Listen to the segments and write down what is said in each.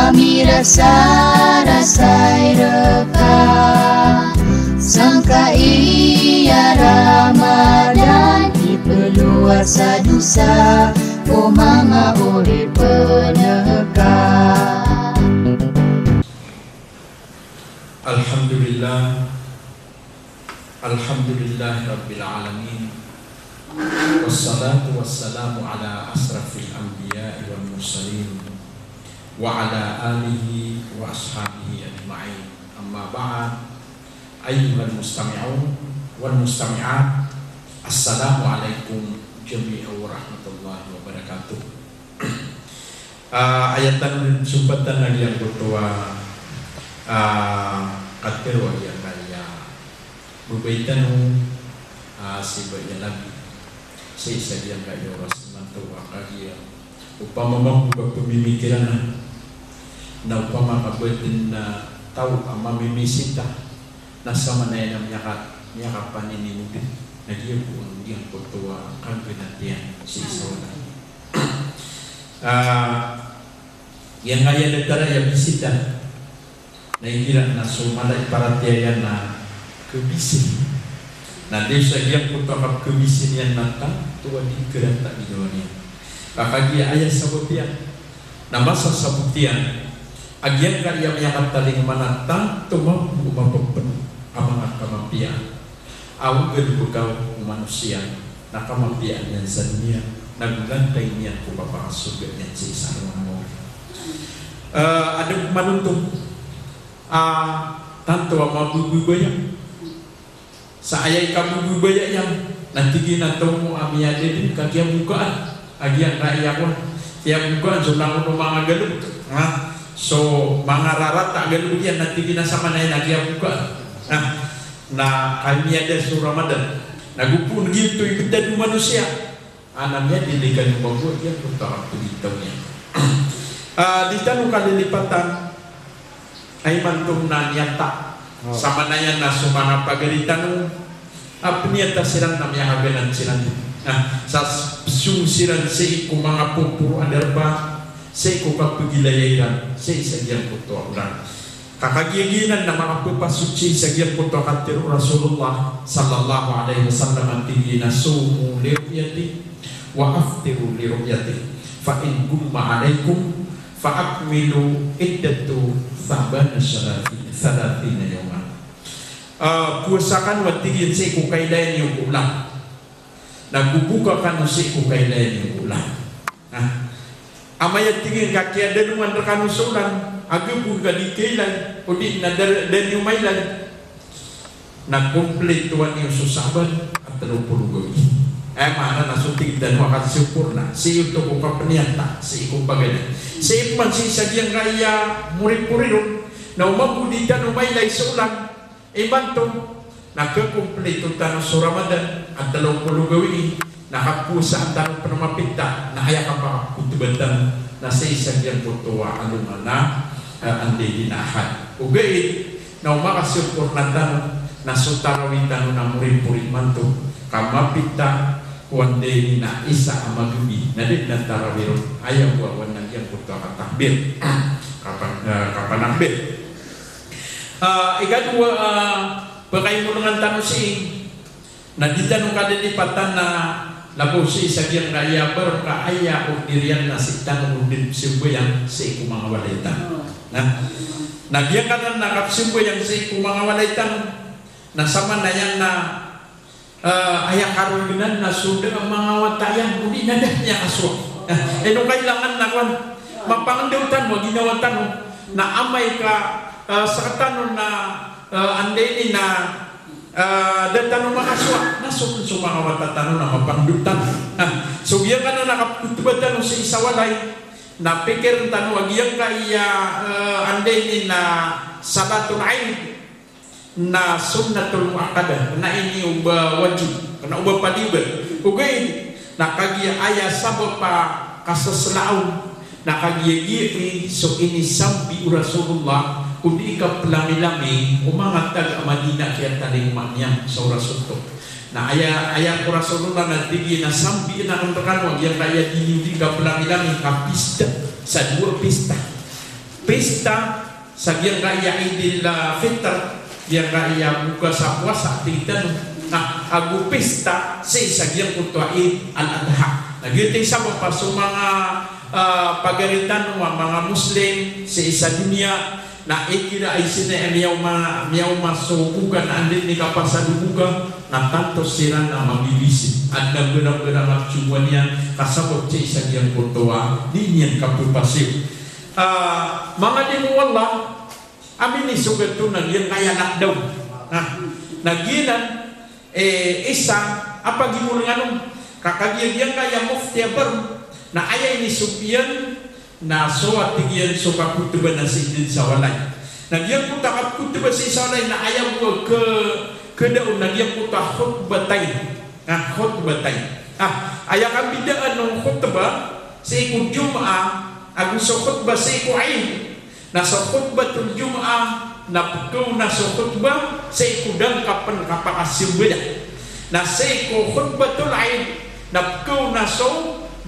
kami rasa-rasai reka, sangka ia Ramadan dipeluasa dosa, o mga uri peneka. Alhamdulillah, Alhamdulillah Rabbil Alamin, wassalatu wassalamu ala asrafil anbiya wal mursalin wa ala alihi wa ashabihi ajma'in. Amma ba'd, ayyuhal mustami'un wal mustami'at, assalamu alaikum jami'an wa rahmatullahi wa barakatuh. Ayatan sumpatan lagi yang bertua katerwa yang kaya berbaitan si bayan lagi si yang kaya ras mantu akagia upama mampu pemikiran na upama kabutin na tahu ama mimisita na sama na yang nyakapan ini mungkin na dia pun yang bertua kan penantian si sawana yang kaya negara yang bisita na ingila na sumalay para tiyan na kebisin na desa yang putakap kebisin yan natang tuwa di kerang tak dijawannya kakagi ayah sabutian na masa sabutian agian kaya mayakat taling manatang tuwa umapapen amangat kamampian awag gedubagaw manusia na kamampian yan sa niya naglantay niya kung papakasugat niya sa isang mo ada manuntung tanto ama bububaya sa ayay ka bububaya yang nanti ginataw mo amiyade din kagiyang bukaan agiyang kaiyawan kaya bukaan so lang mo mga galug so mga rarata galug yan nanti ginasama na yan agiyang bukaan na kamiyade so Ramadan nagupun gitu ibigay ng manusia anamnya diligan yung bago yan kung takap pagitaw niya di tanong kalilipatan ay mantung na nyata sama na yan na sumanga pagalitan ng apniyata silang namiyaganan silang sa sumsiran sa iku mga pupuro adarba sa iku kapagilayayan sa isagyang puto orang kakagiyaginan na mga pupasuci sa gyang puto katiru Rasulullah sallallahu alaihi wasallam ang tingin na sumu liru'yati wa aftiru liru'yati fa in gumma alaikum fa akmilu iddatu sabana salatina yaman puasakan watigin sa iku kailayan yung ulang nagbubuka kan sa iku kailayan yung ulang amayat tingin kakya danuan rekanu sulan agapun ka di kailan o di na dan yung mailan nagkomplete tuan yung susaban at 30 gawin mana nasutig dan wakat sempurna si itu buka peniata si iku bagay si iman si sagyang kaya murid-murid na umabuditan umaylay sulang iman to nagkakumpleto tanong sa Ramadan at 30 gawin nakapusa ang tanong panamapita na haya ka pa kutubantan na si sagyang putuwa aluman na andi dinahan ugay na umakasempurna tanong na sutarawin tanong na murid-murid man to kamapita kuande na isa amagubi na din ng tarawiro ayaw buwan ng iyang puto katakbir kapanakbir ikadua pagkaimulungan tanong si na ditanong kadilipatan na labo si sagyang kaya berkaya o diriyan na si tanong din simboyang si iku mga walaitan na diyan ka na nakapsimboyang si iku mga walaitan na sama na yan na ayah karunan na sudah ang mga watayan hindi na niya kaswa nung kailangan na kwan mapangandautan mo ginawatan na amay ka sa katanon na andeni na datanong makaswa na so mga watatanon na mapangandautan so yan ka na nakaputubatan sa isawalay na pikir tanong yan ka iya andeni na salatul aid na sunnatul muakkadah na ini uba wajib kena uba padiber ugay na kagia aya sabab pa kasaslaon na kagia giri so ini sambi Rasulullah kundi ka pelami-lami umangatag Madinah kaya taling umatnya sa Rasulullah na aya ko Rasulullah na tigi na sambi na ang terkano yang kaya dinindi ka pelami-lami ka pista sa dua pista pesta sagian kaya Idul Fitr yang kaya buka sa puasa tingtan nah agu pesta sagian kutua Id al-Adha nah gitu sabab pa so mga pagaritan mga Muslim sa isa dunia na ikira ay sina miyaw masukugan andin ni kapasadubuga na tanto sila na mabilisin at nagberang-berang at syuwan niya kasabot sa isa diyang kutuwa di niyan kapupasiw mga dimuwala amin ni sugat to nagyan kaya nakdaw nagyanan isa apagimulunganong kakagyan kaya muftiabar na ayay ni Sufyan na so at tigyan so kakutuba na si Idin sa walay nagyang puta kakutuba si sa walay na ayaw mo kedaon nagyang puta khutbatay ayaw kang bidaan ng khutba sa ikong Jum'ah agong sa khutba sa ikong Eid na sa khutbatul Jum'ah na pukaw na sa khutba sa ikudang kapan kapakasimweda na sa ikong khutbatul Eid na pukaw na sa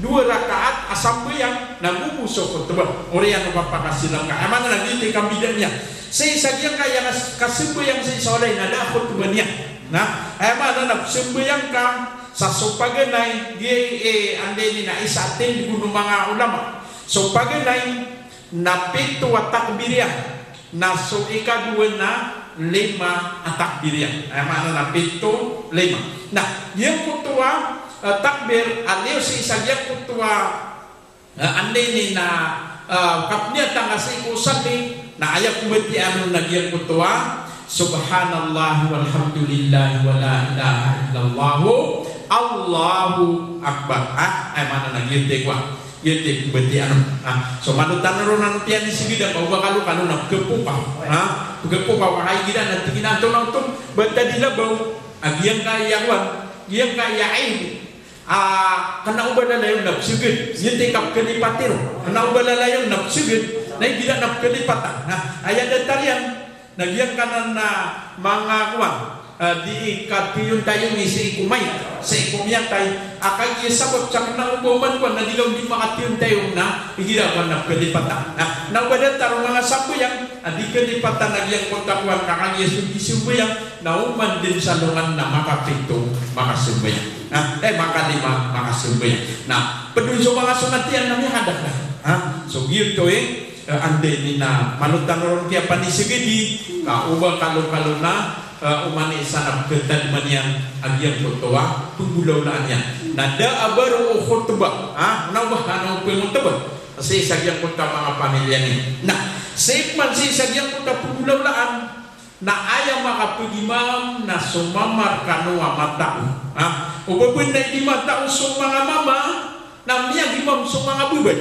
2 rakaat asambayang naguguso khutbah oriyan mapapakasilang ka amana nagiti kambidan niya sa isagyang kaya kasimbayang sa isolay na da khutbah niya na amana nagsimbayang ka sa supaganay ande ni na isatin kuno mga ulama supaganay na 7 takbirya na so ikaduwa na 5 takbirya amana na 7 5 nah yung kutuwa takbir aliw si isagya kutua ande ni na kapnya tanga si kusati na ayak kumati anu nagyang kutua subhanallah walhamdulillah wala ilaha illallah Allahu akbar ay mana nagyente kwa yente kumati anu so manutan ronan tian di sigida kau bakalu kanu nak kepupa kepupa wakai gida nanti kita nonton betadila bau agian kaya wan yang kaya ini kena ubah lalayong napsugid yun kap kelipatir kena ubah lalayong napsugid na tidak nap kelipatan nah ayat datarian nagyang kanan na mga kuwan di katiyong tayong isi ikumay sa ikumyatay akag isabot sa kena ubah man na dilaw di makatiyong tayong na igira ka nap kelipatan nah na ubah datar mga sabuyang di kelipatan nagyang kontakuan kakag yesun isubuyang na uman din sa lungan na makapito makasubuyang maka 5 makasubay. Nah, peduli so mga sunatian nami hadak na. So gitu ande ni na manutan ron kaya panisigi ka uba kalau na umani sanap ketan manian agian kutuwa tugulaw na niya. Nada abaro khutbah. Nawah ano pengutbah. Kasi sagyang kunta mga pamilya ni. Nah, safe man si sagyang kunta tugulaw laan na ayaw makapagimam na sumamar kanua matao upapun na di matao so mga mama na miya gimam so mga bubay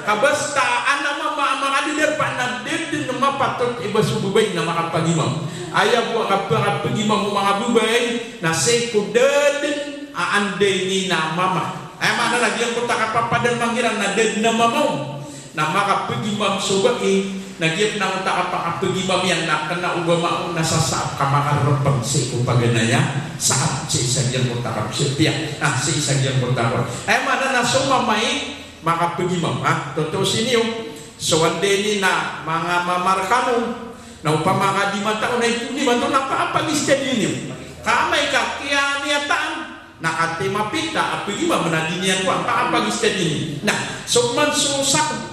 kabasta ana mama mga lider pa na din na mapatot iba so bubay na makapagimam ayaw po kapagimam mga bubay na say kudadin ande ni na mama ay mana lagi ang puta kapapadan mangiran na dead na mamaw na makapagimam so baki nagyap na utak apagimam yang nakana ugama nasa saat kamakarapang si kupaganaya saat si isagyang utak setia si isagyang utak mana na sumamay makapagimam totoo siniyo so ande ni na mga mamarkano na upamaka di mata na ito di mata napapagistya ninyo kamay ka kaya niyataan nakatimapita apagimam manadinian ko ang paapagistya ninyo na so man susak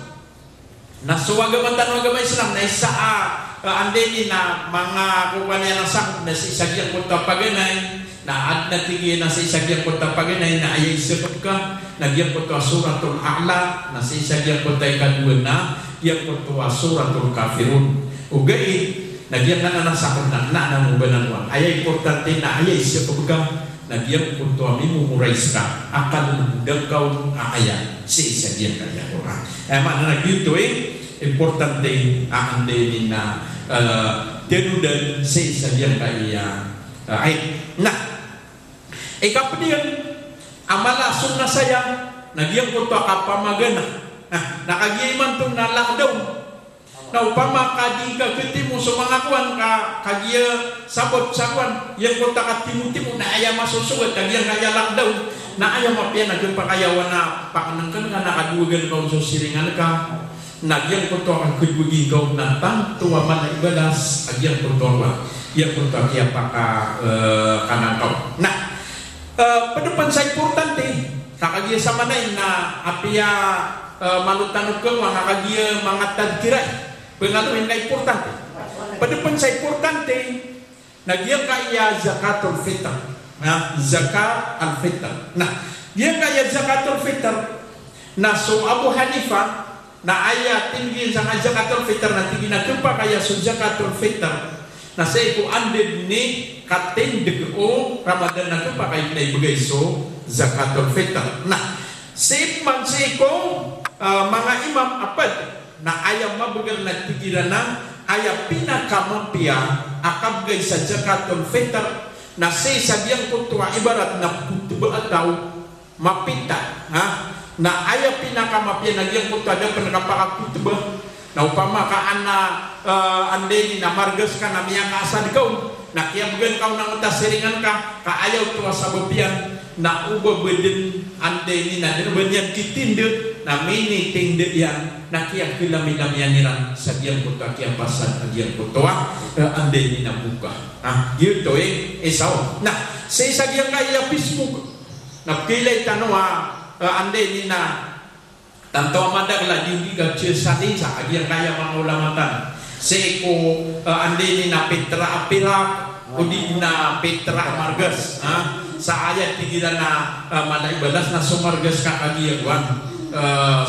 na suwagamantan agama Islam na isa ande ni na mga kuwanya ng sakop na si isagyang kunta paganay na ad natigil na si isagyang kunta paganay na ayay sikop ka nagyang kunta suratul A'la na si isagyang kunta ikaduan na yang kunta suratul Kafirun ugay nagyang na sakop na namubanan ayay importante na ayay sikop ka nagyang kunta mimumurais ka akan nagdang kau ayay si isagyang kaya Quran mana nagdito importante ande ni na tenudan si isagyang kaya nah kapadian amala sunna saya nagyang kunta kapamagana nakagiman tong nalakdaw na upama kadi ka kiti mo sa mga kuwan kagiya sabot sakwan yang kunta katimu-timu na aya masusugat kagiya kaya lakdaw na aya mapian na kaya wana pakanangkan ka nakadugan ka sa siringan ka Nagyang kuto ang kubugigaw na tanto man ibalas agyang kuto yang kuto kaya paka kanangkaw. Nah, pedepan sa importante kakagya sa manay na apia malutanok ko mga kagya mga tadkiray pengaluhin na importante. Pedepan sa importante nagyang kaya zakatul fitr. Zakat al-fitr. Nah, dia kaya zakatul fitr na so Abu Hanifah na ayat tinggi sa zakatul fitr na tinggi na kepa kaya so zakatul fitr na sa iku andin ni katindeg o Ramadan na kepa kaya na ibigay so zakatul fitr. Nah, si man sa iku mga imam apad na ayam mabugal na tigiran na ayam pinakamampiya akabgay sa zakatul fitr na sa diyang kutuwa ibarat na kutuba ataw mapita na ayaw pinakamapyan na diyang kutuwa na pinakapakakutuba na upama ka andeni na margas ka na miya kaasad ikaw na kiyabagan ka ng utasiringan ka ayaw tuwa sa babiyan na uba bedin andeni na dinabanian kitindot na mini tindot yan na kiyang kilami-lamian nila sa diyang kutuwa kiyang pasad na diyang kutuwa andeni na buka yun isaw na sa isa diyang kaya pismug na kilay tanong andeni na tanto madagla di gagsil sa tinsa agyang kaya mga ulamatan se ko andeni na Petra Apirak o di na Petra Margas sa ayat tigilan na malay balas na sumargas ka kagiyagwan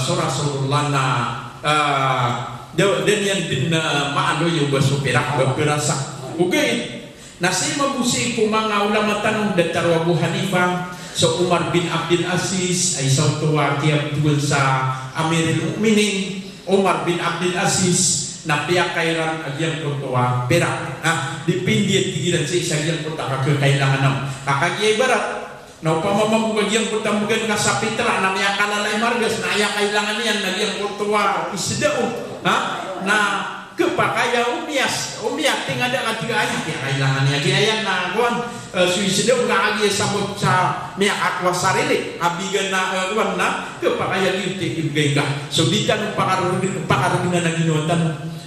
surasulullah na dan yan din maano yung baso pirak berpirasa okay nasi mabusi ko mga ulamatan ng Dr. Abu Hanifah so Umar bin Abdul Aziz ay isang tuwa kiyang tuwal sa Amirul Mu'minin Umar bin Abdul Aziz na piyakairan agyang tuwa perak dipindi at tigilan sa isa agyang tuwa kakakailangan ng kakagiyay barat na upamamang agyang kutamugan ka sa pitra na niya kalalay margas na iya kailangan niyan agyang tuwa isdao na kepakaya umiyak tinggal ada tiga ayat ya kailangan niya kaya na kuan suicide nga agi sabot sa miyak akwa sarili abigan na kuan na kepakaya giti ibgayga so bitan pakarugin na ginutan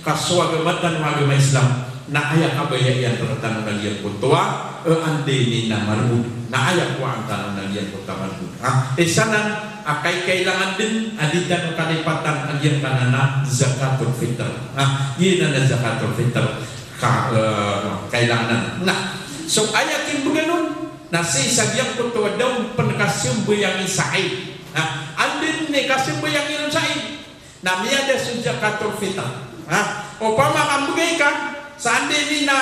kaswagatan ng agama Islam na ayak kabayayan tertanong ng iyang kuntuwa andeni na marud na ayak ko ang tanong ng iyang kuntuwa sana akay kailangan din aditan ng kalipatan ang iyang kanana zakatul fitr yun na zakatul fitr kailangan na so ayak yung ganun na si sagyang kuntuwa daw panakasimbo yang isaid andin ni kasimbo yang isaid na miyada sa zakatul fitr o pamakambugay ka sa andin na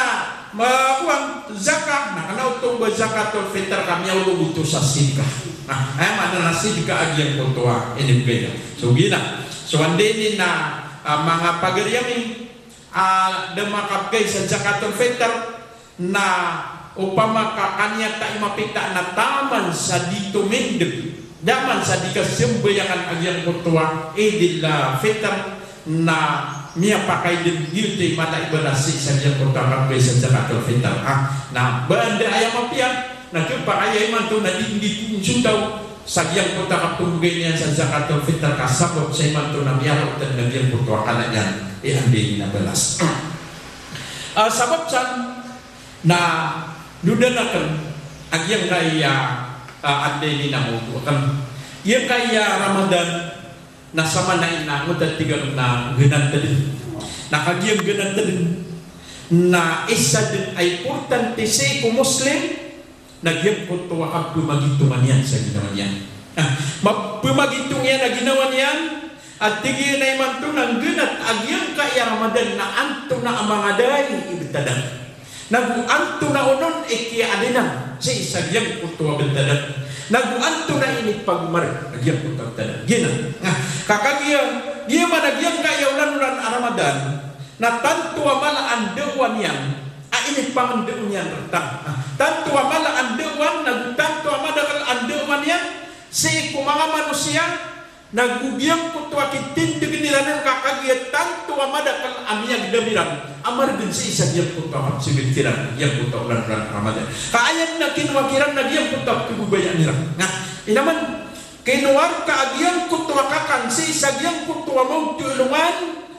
makuang zakat na kanaw itong zakatul fitr kami ang lubuto sa sidka mana na sidka agyang kuntuwa inibigay so gina so andin na mga pagaryami demakabgay sa zakatul fitr na upama kakanya tayo mapita na taman sa dito mendeg daman sa dikasimbayangan agyang kuntuwa idil fitr na miya pakay din yute mata ibalasi sa diyang kuntuwa kabgay sa zakatul fitr na banda ayam mapian na kepakaya iman to na di sundaw sa diyang kuntuwa kabgay niyan sa zakatul fitr kasabot sa iman to na miyarot dan na diyang kuntuwa kanyan ihandi na balas sabab san na nudanakan agyang kaya andeni na mo kan yang kaya Ramadan na sama na inangot at tigang na ganang tadin nakagyang ganang tadin na isa din ay importante sa ko Muslim nagyang kuntuwa kang pumagintungan yan sa ginawa niyan pumagintung yan na ginawa niyan at tigil na iman to ng ganat agyang kaya Ramadan na anto na ang mga day ibitadan naguanto na unon ikiadinan sa isagyang kuntuwa bitadan naguanto na init pagmar nagyang kuntuwa bitadan gina kakagiyang giya managyang kaya ulan Ramadan na tanto amala ang dewan yan init pangandewan yan tanto amala ang dewan nagutanto amala ang dewan yan si mga manusia nagugyang kuntuwa kitindig nila ng kakagiyat tanto amada kal amiyag damiran amar din si isa diyang kuntuwa kapsibitiran yang kuntuwa ulan Ramadan kaayan na kinwakiran na diyang kuntuwa kibubayan nila inaman kinuwar kaagiyang kuntuwa kakan si isa diyang kuntuwa kutua mau tulungan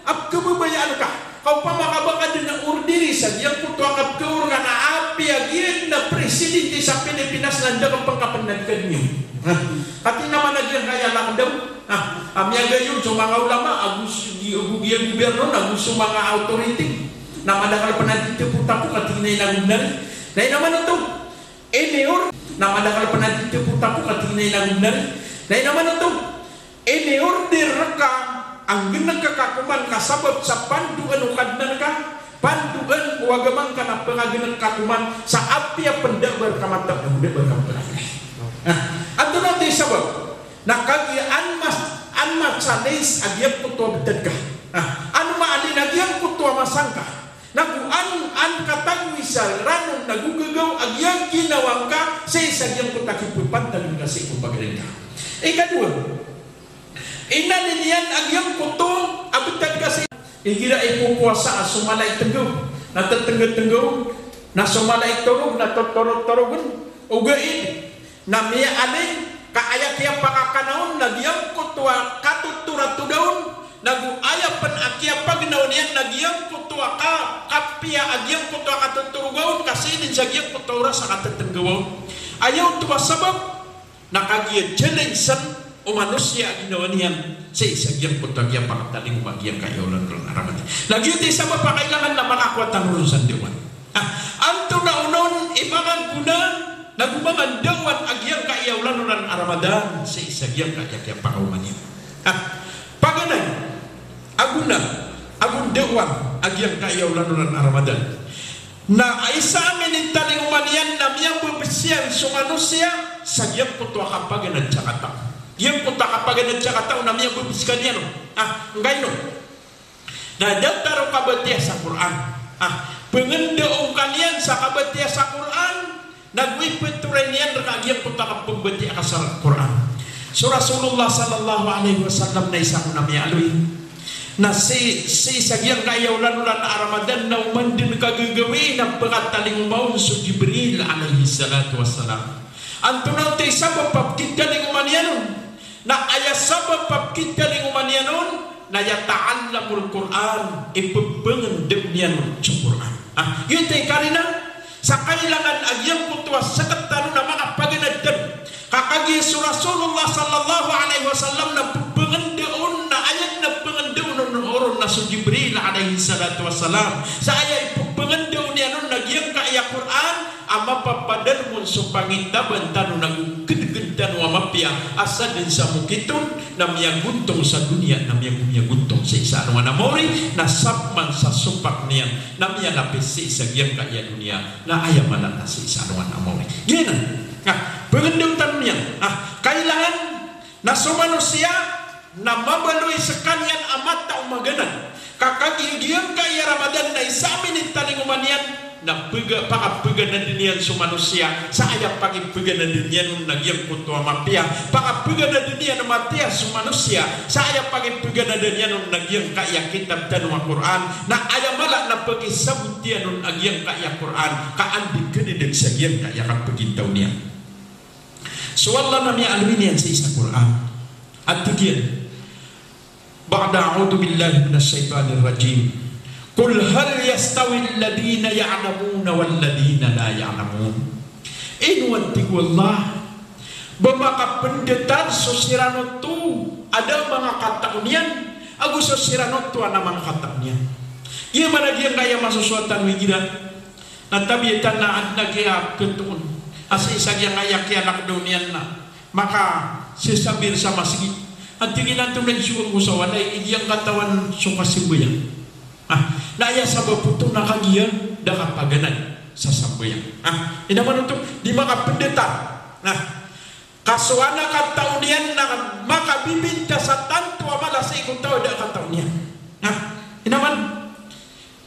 ap kebebayaan ka kau pamakabaka din na urdiri sa diyang kutua kap keurang na api agyan na presidente sa Pilipinas nanda kang pangkapanagkan niyo kati naman nagyang kaya lang daw amya gayon so mga ulama agus giyang gobyerno agus so mga authority na madakal panadito puta po katinay na gundal na naman ito mayor na madakal panadito puta po katinay na gundal na naman ito mayor dirka ang ginagkakakuman kasabot sa panduan o kadnan ka panduan o agamang ka na pangaginagkakuman sa apya pendabar kamatap na muda berkampalak ato natin sabot na kagian mas sanis agyang kutua betad ka ano maalin agyang kutua masangka naguan an katagwisal ranong nagugagaw agyang ginawang ka sa isagyang kutakipupan talong kasi kung pagaling ka ikadua inalinian agyang kuto abutad kasi igira ipupuasa sumalay tenggaw natatenggaw na sumalay turog natotorogun ugain na miya alin kaayat yang pakakanaon nagyang kutua katuturat daun nagu ayat pen akia pagnaon yan nagyang kutua kapia agyang kutua katuturugaon kasi din sa agyang kutua sa katatenggaw ayaw tuwa sabab nakagiya jelensan o manusia ginawan yan sa isagyang putagyang pakataling umagyang kayolan ng aramat. Nagyo di sa mapakailangan na makakwatan urusan diwan. Anto na unon imangan guna nagumangan dawan agyang kayolan ng aramadan sa isagyang kayakyang pakauman yan. Paganay, aguna, agun dawan agyang kayolan ng aramadan. Na isa amin taling uman yan na miyang bubisyan sa manusia sa giyang putua kapagan at sakatang. Yang kota kapagan at sakatang na miyang bubiskan yan. Ngayon, na dataro kabatiya sa Quran. Pengendaong kalian sa kabatiya sa Quran, nagwipiturin yan na yang kota kapabatiya ka sa Quran. So Rasulullah sallallahu alaihi wasallam na isa ko na miya aloy. Na si sagyang kayaw lanulan na Ramadan na umandin kagagawin ang pagkataling umaon so Jibril alaihi salatu wassalam. Antunaw tayo sabab papkid kaling umanyanon na ayah sabab papkid kaling umanyanon na yata'allamul Quran ipabangan demniyanon sa Quran. Yun tayo karina sa kailangan agyang kutuwa sa katano na mga paganadam kakagi si Rasulullah sallallahu alaihi wasallam na pabangan doon na ayat na pabangan oron na so Jibril alaihi salatu wassalam sa ayat ipabangan doon yan nagyang kaya Quran ama papadan mo so pangintaban tano nagugedgedan wa mapia asa din sa mukitun na miyang guntong sa dunia na miyang guntong sa isa ano na mori na sapman sa supak niyan na miyang lapisi sa giyang kaya dunia na ayaman na sa isa ano na mori gina pagandang tanong niyan kailangan na sa manusia na mabaloy sa kanyan amat taong maganan kakagigiyang kaya Ramadan na isamin italinguman yan na pakapaga na din yan sa manusia sa ayang pakipaga na din yan nagyang kutua mapia pakapaga na din yan matia sa manusia sa ayang pakipaga na din yan nagyang kaya kitab dan wa Quran na ayang malak na pagisabot yan nagyang kaya Quran kaandig ka din sa yan kaya kapagintaw niya so Allah na niya alwin yan sa isa Quran at tigyan ba'da a'udhu billahi minasyaitanir rajim Qul hal yastawi alladhina ya'lamuna walladhina la ya'lamun. Inwanti wallah Bamakapendeta sosirano tu ada mga kataunian agus sosirano tu ana mga kataunian. Iya mana dia kaya masusuatan wigira na tabiatan na adna kaya ketun asi sagya kaya kaya nak dunian na maka sesabir sama sigit at tinginan tu na isuong usawalay iyang katawan sukasibuyan. Na iya sabab puto nakagiya dakapaganan sa sambuyan. Ina man untuk di mga pendeta. Kasuana kataunian na makabibinta sa tanto amala sa ikong tao da kataunian. Ina man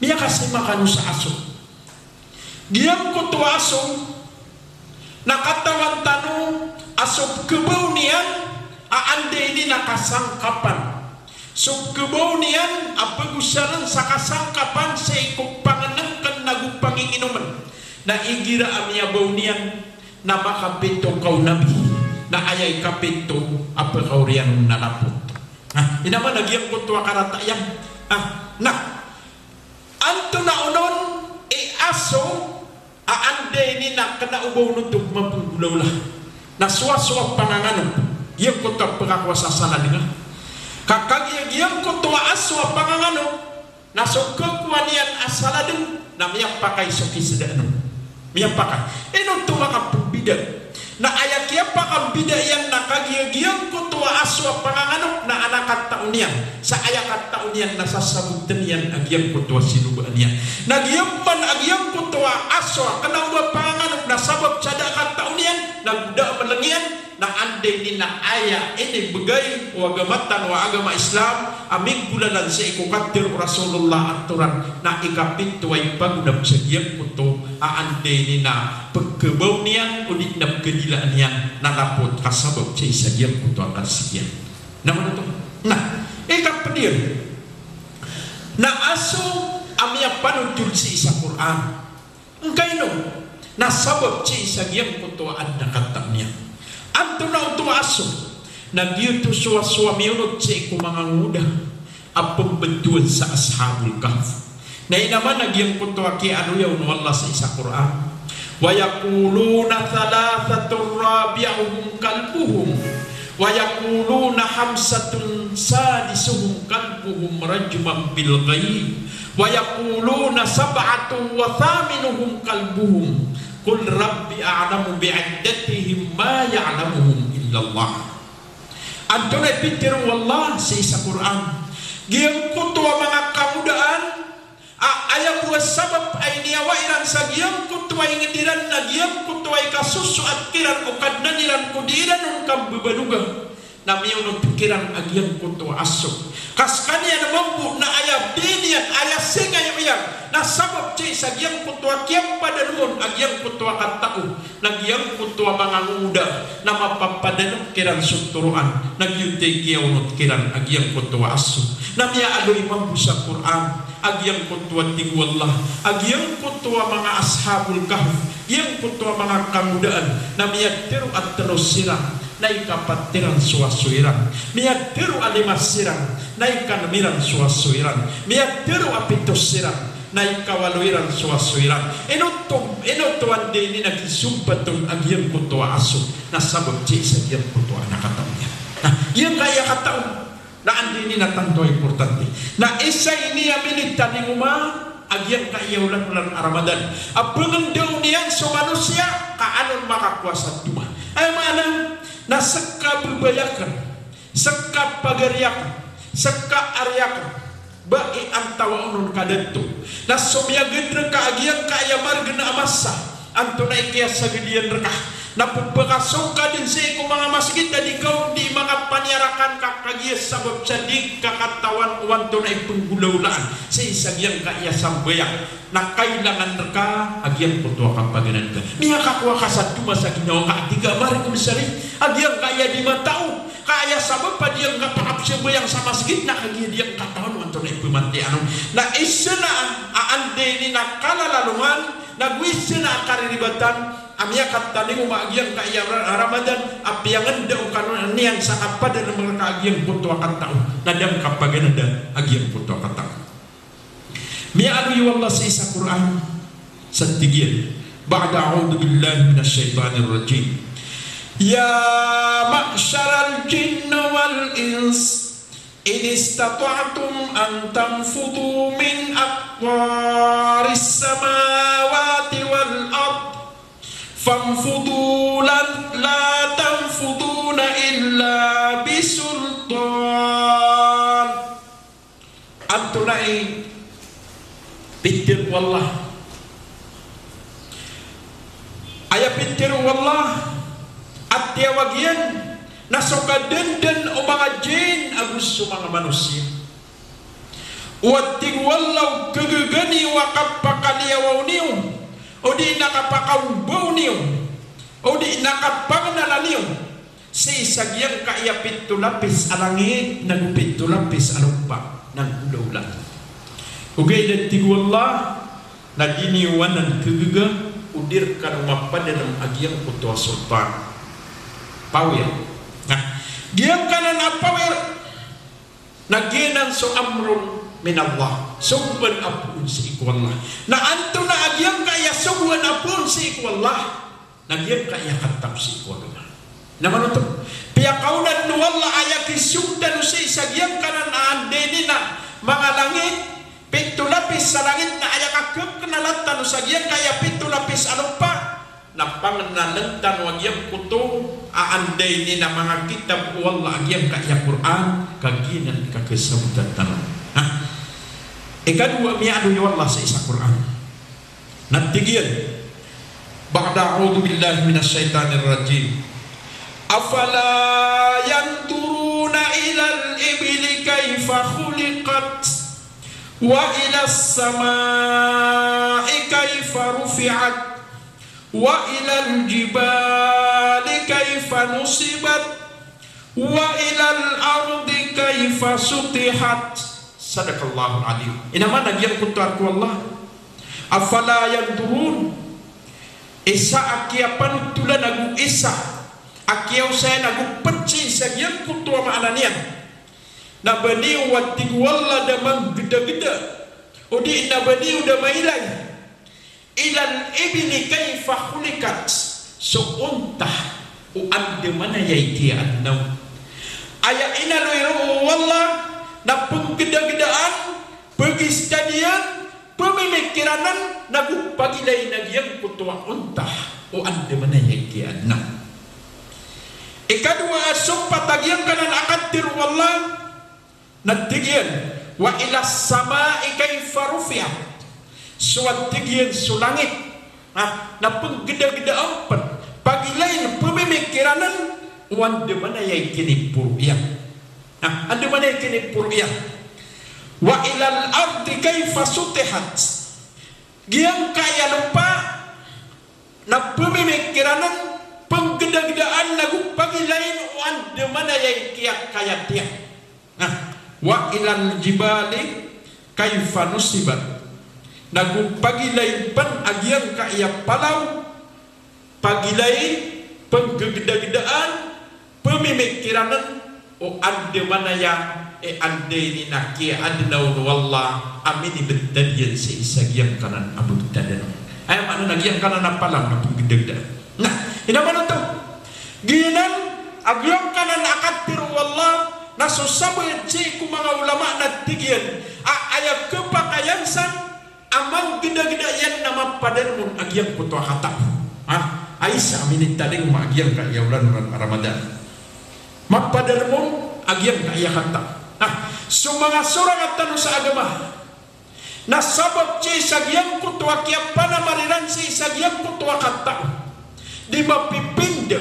biya kasi makano sa aso. Giyam ko to aso nakatawan tanong aso kebaw niyan aande ini nakasangkapan. So kebaw niyan apagusaran sa kasangkapan sa ikong panganangkan nagupangininuman na igira amya baw niyan na makapito kau nabi na ayay kapito apakaurian nalapot Ina mana giang kutua karata yang nah antu na unon aso ande ini nak kena ubah nutuk mampu gula-gula na suah-suah pangangan yang kutua pengakuasa sana dengan kakak yang kutua aso pangangan na so kekuanian asaladeng na miyak pakai soki sedano miyak pakai ino tu maka pembida na ayak kia pakam bida yang nakagiang kutua aswa panganganok na anak kataunian sa ayak kataunian na sasabutan yan agiang kutua sinubaan yan nagiang man agiang kutua aswa kena uba panganganok na sabab cada kataunian na budak melengian na ande ni na ayak ini begay o agamatan o agama Islam aming bulanan sa ikukatir Rasulullah aturan na ikapintu ay pagudap sa giang kutu ande ni na pagkabaw niyan ulit na kedilaan niyan narapot kasabot sa isa giang kutu ang karsiyan naman ito ikapadir na aso amya panuntul sa isa Quran ang kaino nasabot sa isa giang kutu ang nakatang niya anto na ito aso nagyuto suwa-suwa miyunod sa ikumanganguda ang pembentuan sa Ashabul Kahf na inaman nagyang kutu aki ano yaw wala sa isa Quran wa yaquluna thalathatun rabi'uhum kalbuhum wa yaquluna hamsatun sadisuhum kalbuhum rajman bil ghaib wa yaquluna sab'atun wa thaminuhum kalbuhum qul rabbi a'lamu bi'iddatihim ma ya'lamuhum illallah antone pikir wallah sa isa Quran giang kutua mga kamudaan ayam buat sabab ay niyawa iran sa giyang kutuay ngitiran na giyang kutuay kasusu at kiran o kadnaniran kudiran ng kambubalugang na miyon ng pikiran agiyang kutuwa aso kas kanya na mambu na ayam dinian ayam singay uyang na sabab chay sa giyang kutuwa kiyang padaluon agiyang kutuwa katao na giyang kutuwa mga nguda na mapapadanong kiran suturuan nagyutay kiyawnot kiran agiyang kutuwa aso na miya aloy mambu sa Quran agyang kutua tingwallah agyang kutua mga Ashabul Kahf yang kutua mga kamudaan na miyagtiro at terus sirang na ikapatiran suwasuiran miyagtiro alimas sirang na ikanamiran suwasuiran miyagtiro apitos sirang na ikawaluiran suwasuiran inutuan din ni nagisumpatong agyang kutua aso na sabot siya sa agyang kutua na kataon niya yung kaya kataon na andi ni natanto importante na isa ini abilita ni uma agyang kaiyawlan-ulan Ramadan abangan daw niyan sa manusia kaanon makakuasa tuma ay mana na seka berbayakan seka pagariakan seka aryakan bai antawa unun kadento na somya gendre ka agyang kaayamar gena amasa anto na ikaya sa gedian rekah na pagpakasongka din sa iko mga masjid na ikaw di mga panyarakan kakagiyas sabab sa di kakatawan uwanto na ipunggulaulaan sa isagyang kaya sambayang na kailangan ka agyang putua kang paganan ka niya kakuha ka sa tuma sa ginawa ka tiga mari kumisari agyang kaya di matao kaya sabab pa diyang kapakapsibayang sa masjid na kagiyang diyang katawan uwanto na ipumanti anong na isa na aande ni na kalalalungan nagwisi na kariribatan amya katani umagyang kaya Ramadan apiangan daw kanon niyan sa apada ng mga kaagyang puto katao nadam kapaganda agyang puto katao miya aluy wallah sa isa Quran sa tigil ba'da a'udhu billahi minasyaitanir rajim ya ma'syaral jinn wal ins in istata'tum an tanfudu min aqtaris samawati wal ard fanfudu la tanfuduna illa bisultan antunai pikir wallah ayah pikir wallah atiawagian nasoka denden o mga jin agus mga manusia wating wallau kegegani wakapakaliawaw niyo o di nakapakaubaw niyo o di nakapangnalan niyo si sagyang kaya pitulapis alangit nagpitulapis alumpa nagulaulan ugay dan tigwallah naginiwanan kegega udir kanumapan dalam agyang putua sultan pawir nah diam kanan apawir naginan so amrun min Allah, subuan apun si iku Allah. Na anto na agyam kaya subuan apun si iku Allah, nagyam kaya katab si iku Allah. Naman ito, piyakaunan no Allah ayaki sugdan si sagyam kanan ande nina mga langit, pitulapis sa langit na ayakakap kanalatan no sagyam kaya pitulapis ano pa, na pangananantan wagyam kuto ande nina mga kitab Allah agyam kaya Quran kaginan kakasabutan tanong. Ikadua mi'adu ya Allah sa isa Quran. Nantigyan. Ba'da a'udhu billahi minasyaitanir rajim. Afala yanturuna ilal ibili kaifa khuliqat wa ilas samai kaifa rufi'at wa ilal jibali kaifa nusibat wa ilal ardi kaifa sutihat. Sadaqallahul alim. Inaman nagyan kuntuan ku Allah. Afala yanturun. Isa akiapan tulan nagu isa. Akiaw saya nagu peci sagyan kuntuan maananian. Na bani watig wala damang geda-geda. Udi na bani udah mailay. Ilan ibni kaifa khulikat. So untah uande mana yai dia annaw. Aya inaloy wala na penggeda-gedaan, pegistadian, pemimikiranan, nagupagilay nagyang kutuwa untah o ande manayag kiyan na. Ikadua asumpa tagyang kanan akatir wallah natigyan wa ilas sama ikay farufiyat suwat tigyan sulangit na penggeda-gedaan pagilay pemimikiranan o ande manayag kinipuryan. Anda mana kini purya wa ilal ardi kaifa sutihat giang kaya lupa na pemimikiranan penggeda-gedaan nagu pagi lain anda mana yang kiak kaya dia wa ilal jibali kaifa nusibat nagu pagi lain pan agiang kaya palau pagi lain penggeda-gedaan pemimikiranan o ande mana yang ande ni nakia ande naun wallah amini betadian si isagian kanan abu tadan ay mana nagian kanan apalam na pugdegda nah ina mana to ginan agyang kanan akatir wallah nasusabe ci ku mga ulama na tigian aya kepakayan san amang gida-gida yan nama padan agyang puto hatak Aisyah amini tading maagyang kaya ulan Ramadan mapadarmon agyang kaya kanta. So mga surang at tanong sa agama na sabab ci sagyang kutwa kaya panamariran si sagyang kutwa kanta di mapipinda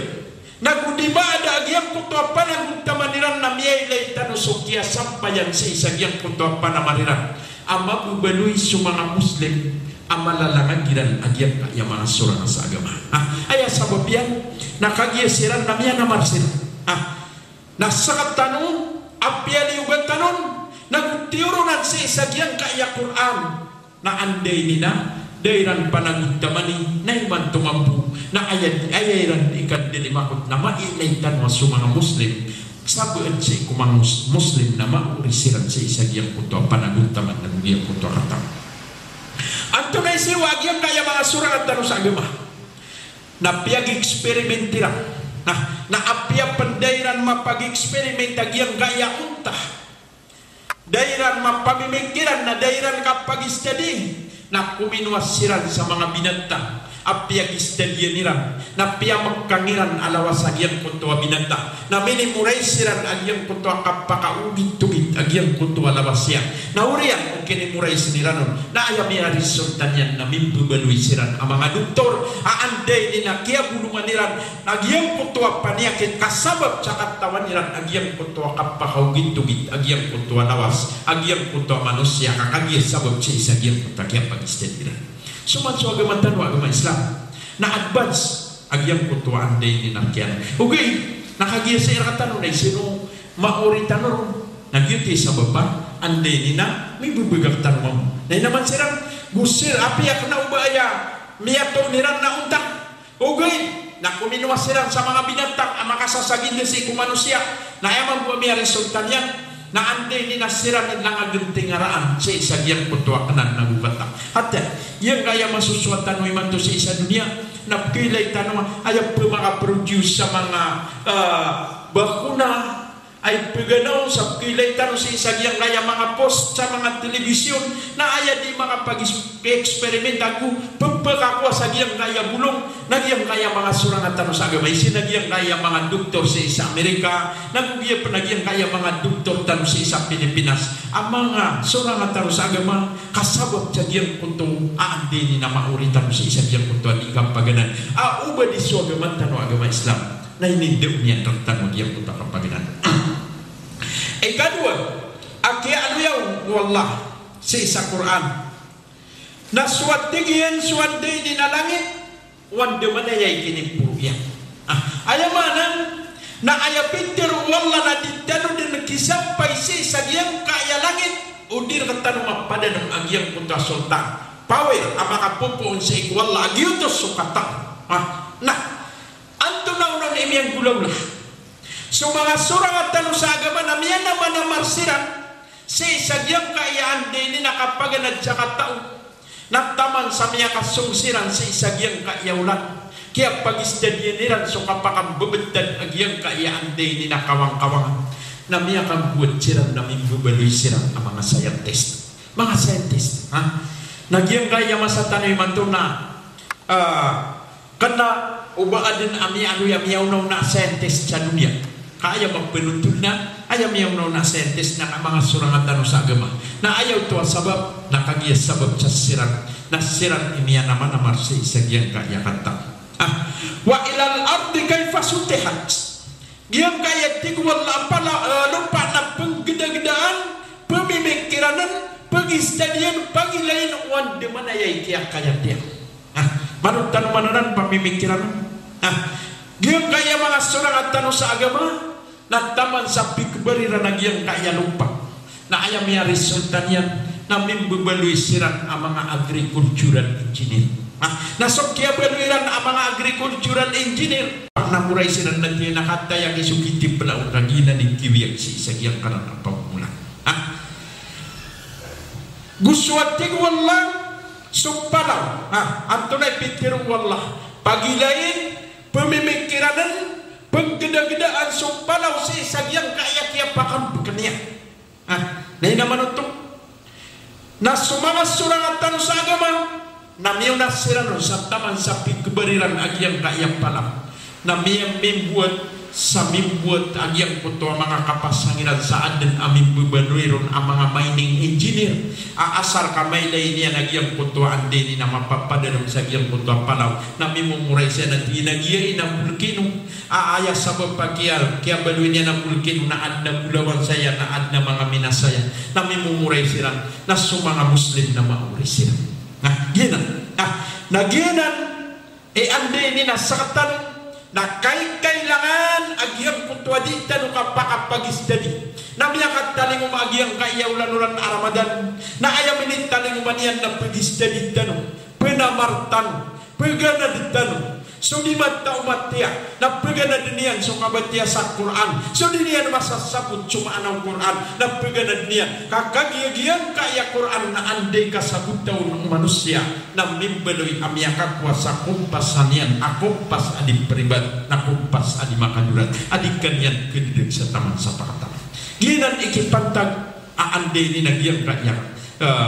nagudi ba ada agyang kutwa panaguntamaniran na miyaylay tanong sukya sampayan si sagyang kutwa panamariran ama bubaluy sa mga Muslim amalalangagiran agyang kaya mga surang sa agama aya sabab yan nakagyasiran na miya na marsin nasakat tanong apyali ugat tanong nagtiurunan si sagyang kaya Quran na anday nina dairan panagudamani na iman tumampu na ayayran ikan dilimakot na mailaitan mo sa mga Muslim sabuan si kumang Muslim na maurisiran si sagyang kuto panaguntaman na niyang kuto katang anto na isi wagyang kaya mga surang at tanong sa agama na piyag-eksperimentira na apya pandairan mapag-experiment agyang gaya untah dairan mapamimikiran na dairan kapag-study na kuminwasiran sa mga binatang apya istadyan niran na piya magkangiran alawas agyang kuntua binatang na minimuraysiran agyang kuntua kapakaugit-tugit agyang kuntua lawasya na uriyan o kinimurays niran na ayamya resultan yan na mimbubaluy siran ang mga doktor aanday ni na kaya bulungan niran agyang kuntua panyakit kasabab sa katawan niran agyang kuntua kapakaugit-tugit agyang kuntua lawas agyang kuntua manusia kakagya sabab siya isa agyang kuntua kaya pag-istad niran suman so agama tanwa agama Islam na advance agyang kutuan day ni nakyan okay nakagiya sa irakatan na sino maori tanong nagyuti sa baba anday ni na may bubigak tanong na naman silang gusir apiyak na ubaya miyato niran na untak okay na kuminuwa silang sa mga binatang ang makasasagin na si kumanusia na ayaman buwa miya resultan yan na ande ni nasiran lang agentingaraan sa isa yang kutua kanan na bubata. Hati yang kaya masusuatan mo iman to sa isa dunia na pilay tanong ayaw po mga produce sa mga bakuna ay paganaw sa kilay tanong sa isa yang kaya mga post sa mga telebisyon na ayaw di mga pag-experiment ako pagpagkakwa sa giyang kaya bulong nagyang kaya mga surangan tanong sa agama isinagiyang kaya mga doktor sa isa Amerika nagyang kaya mga doktor tanong sa isa Pilipinas ang mga surangan tanong sa agama kasabot sa giyang kuntong aandi ni na mauri tanong sa isa giyang kuntong ikang paganan uba di so agama tanong agama Islam na inindiw niya tanong giyang kuntong kapaganan. Kedua, ano yung wallah sa isa Quran na suwatigian suwande di na langit wande manayay kinipuro yan ayamanan na ayapintir wallah na ditano din nakisampay sa isa giyang kaya langit udir katano mapada ng agyang punta sultan power ang makapupuon sa ikwallah agyutos sukatang na anto na unan imiyang gulaw lah. So mga surang at tanong sa agama na miyan naman na marsiran sa isagyang kaayaan din nakapaganad sa katao nagtaman sa miya kasungsiran sa isagyang kaayawlan kaya pag-istadyan so kapakang bubentad agyang kaayaan din nakawang-kawang na miya kang buwad siran na mimbubaloy siran ang mga scientist nagyang kaya masatanoy man ito na kana ubaan dinamiyaw na scientist sa dunia kaya magpinuntun na ayaw miyaw na scientist na mga surangan tanong sa agama na ayaw to sabab nakagiyas sabab sa siran na siran imiya naman na marsi isagyang kaya kanta wa ilal ardi kay fasutihat giyang kaya tigwala pala lupa na penggeda-gedaan pemimikiranan pagistadian pagilain wan di mana yay kaya dia manutan mananan pemimikiranan giyang kaya mga surangan tanong sa agama nagtaman sa pikbariran nagyang kaya lupa na ayam ya resultan yan na mimbubaloy siran ang mga agricultural engineer na sokya baluiran ang mga agricultural engineer namuray siran nagyang nakata yang isukiti pala uragina ni kiwiyag si isagyang kanan ang pagmula guswatig wallah supalaw anto na ipitirong wallah pagilain pemimikiranan penggeda-gedaan sumpalaw si sagyang kaya pakan bekenia na naman ito na sumangas surangatan sa agama na miyaw nasiran sa taman sa pigkebariran agyang kaya palang na miyaw membuat sa membuat agyang puto ang mga kapasangiran saan din aming bubanuiron ang mga mining engineer asar kamay lain niya nagyang puto ang din na mapapadanong sa agyang puto ang palaw na mimumuray siya na dinagiyay ng bulkino aaya sa pagpakyal kaya baluin niya ng bulkino na ad na bulawan saya na ad na mga minasaya na mimumuray sila na sumanga muslim na mauri sila ginan naginan ande ni nasakatan na kailangan agyang kutwadita no kapakapagistadi na miyakat taling umagyang kaiyawlan-ulan Ramadan na ayaw minit taling umanian na pagistadita no penamartan peganadita no so di mata umatya na peganad niyan so kabatya sa Quran so di niyan masasabot cuma anang Quran na peganad niyan kakagiyagiyan kaya Quran na andai kasabut daw ng manusia na mimbeloy amya kakuasa kumpasan yan akumpas adi pribad na kumpas adi makadurat adikan yan kedidig sa taman sa pakataman ginan ikipantag aandai ni nagyang kaya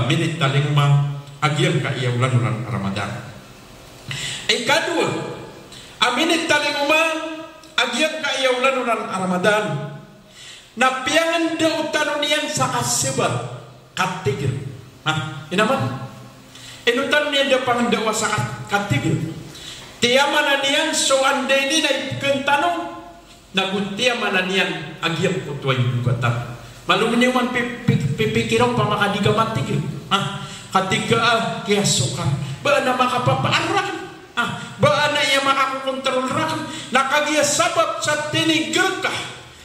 minit taling umang agyang kaya ulan-ulan Ramadan kadua aminit taling umang agyang kaya ulan-ulan Ramadan na piyangan daw tanong niyan sa kasibah katigil inaman inutan niya daw pangandawa sa katigil tiyaman na niyan so anday ni na ikantanong nagutiyaman na niyan agyang putuay bugatan malum niya man pipikiraw pa makadiga matigil katiga kaya suka ba na makapapaarak ba na iya makakontrol ram nakagiya sabab sa tinigil ka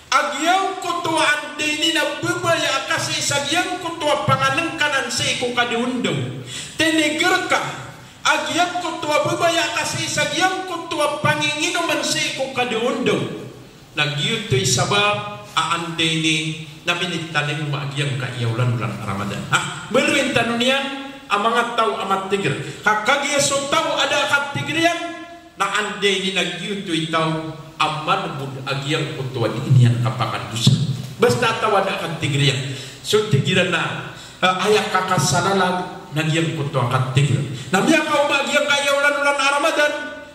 agyaw kutuan din na bubaya kasi sagyang kutua pangalangkanan sa iko kadiundaw tinigil ka agyaw kutua bubaya kasi sagyang kutua panginginuman sa iko kadiundaw nagyutoy sabab aande ni namin italing maagyang kaiyawlan ulang Ramadan. Meluin tanunian amangat tau amat tigir. Kakagya so tau ada kat tigrian na ande ni nagyuto itaw aman bud agyang kutuan inian kapakan dusa. Basta taw ada kat tigrian. So tigiran na ayak kakasalalag nagyang kutuan kat tigir. Namya kau maagyang kaiyawlan ulang Ramadan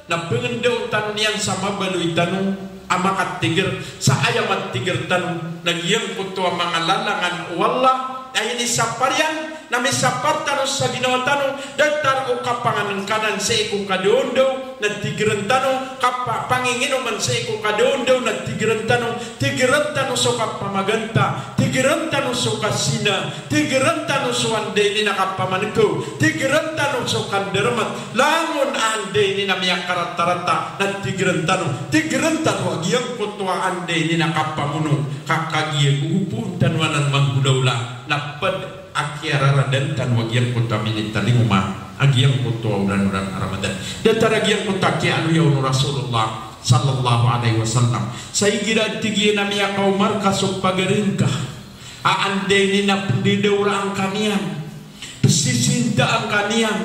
na pengendaw tanunian sama baluy tanong amakat tigir sa ayamat tigir tanong nagyang kutuan mga lalangan wallah ay ini saparian nami sapar tanong sa ginawa tanong datar o kapanganan kanan sa ikong kadondo na tigiran tanong panginginuman sa ikong kadondo na tigiran tanong so kapamaganta tigiran tanong so kasina tigiran tanong so anday ni nakapamaniko tigiran tanong so kandermat langon anday ni namiyak karatarata na tigiran tanong agyang kutwa anday ni nakapamuno kakagiyag upun tanwanan manggulawla napad akyara dan wagyang kutwa minitaling agyang kutwa ulan-ulan Ramadan datar agyang kutwa kianu yaun Rasulullah sallallahu alaihi wasallam saigira tigi namiya kaumar kasok pagaringkah aanday ni napendidawra ang kanian pesisinta ang kanian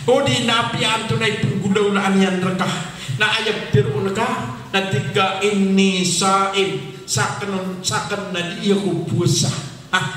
o di napi antunay penggulawlaan yan rekah na ayab tirun ka na tiga ini saib saken na di iya ko puasa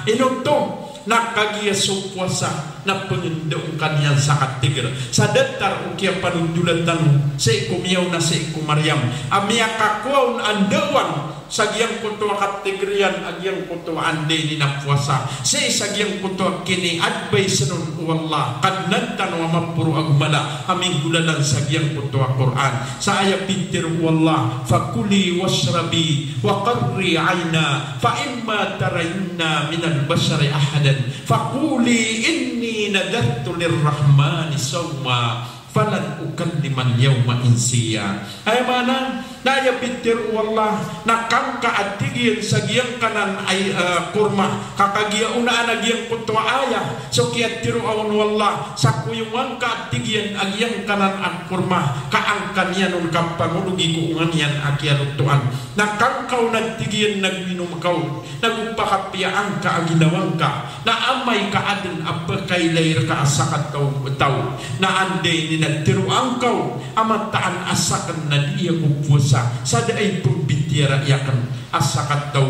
ino to nakagiya so puasa na pengendong kanyan sakat tigir sa datar ukia panundulan tanong sa ikumiyaw na sa ikumaryam amiya kakuaw andawan sagyang kutuwa katigrian agyang kutuwa anday ni na puasa sa sagyang kutuwa kini adbay sanun wallah kadnantan wa mapuro agmala aming gulanan sagyang kutuwa Quran sa ayapitir wallah fakuli washrabi wa qarri ayna fa imma tarayna minal bashari ahadan fakuli inni nadartu lirrahmani sawma falan ukalliman yawma insiya ay mana naya bitir wallah nakangka atigin sagyang kanan ay kurma kakagiya una anagyang kutwa aya so kiyat tiru awan wallah sakuyungan ka atigin agyang kanan ang kurma kaangkan yan un kampangulugi kuungan yan akyalutuan nakangkaw nagtigin nagminum kaw nagupakapiyaan ka aginawang ka na amay ka adin abakay layr ka asakat taw na anday ni nagtiru ang kaw amataan asakan na diya kupusa sada ay pumbitira yakan asakat daw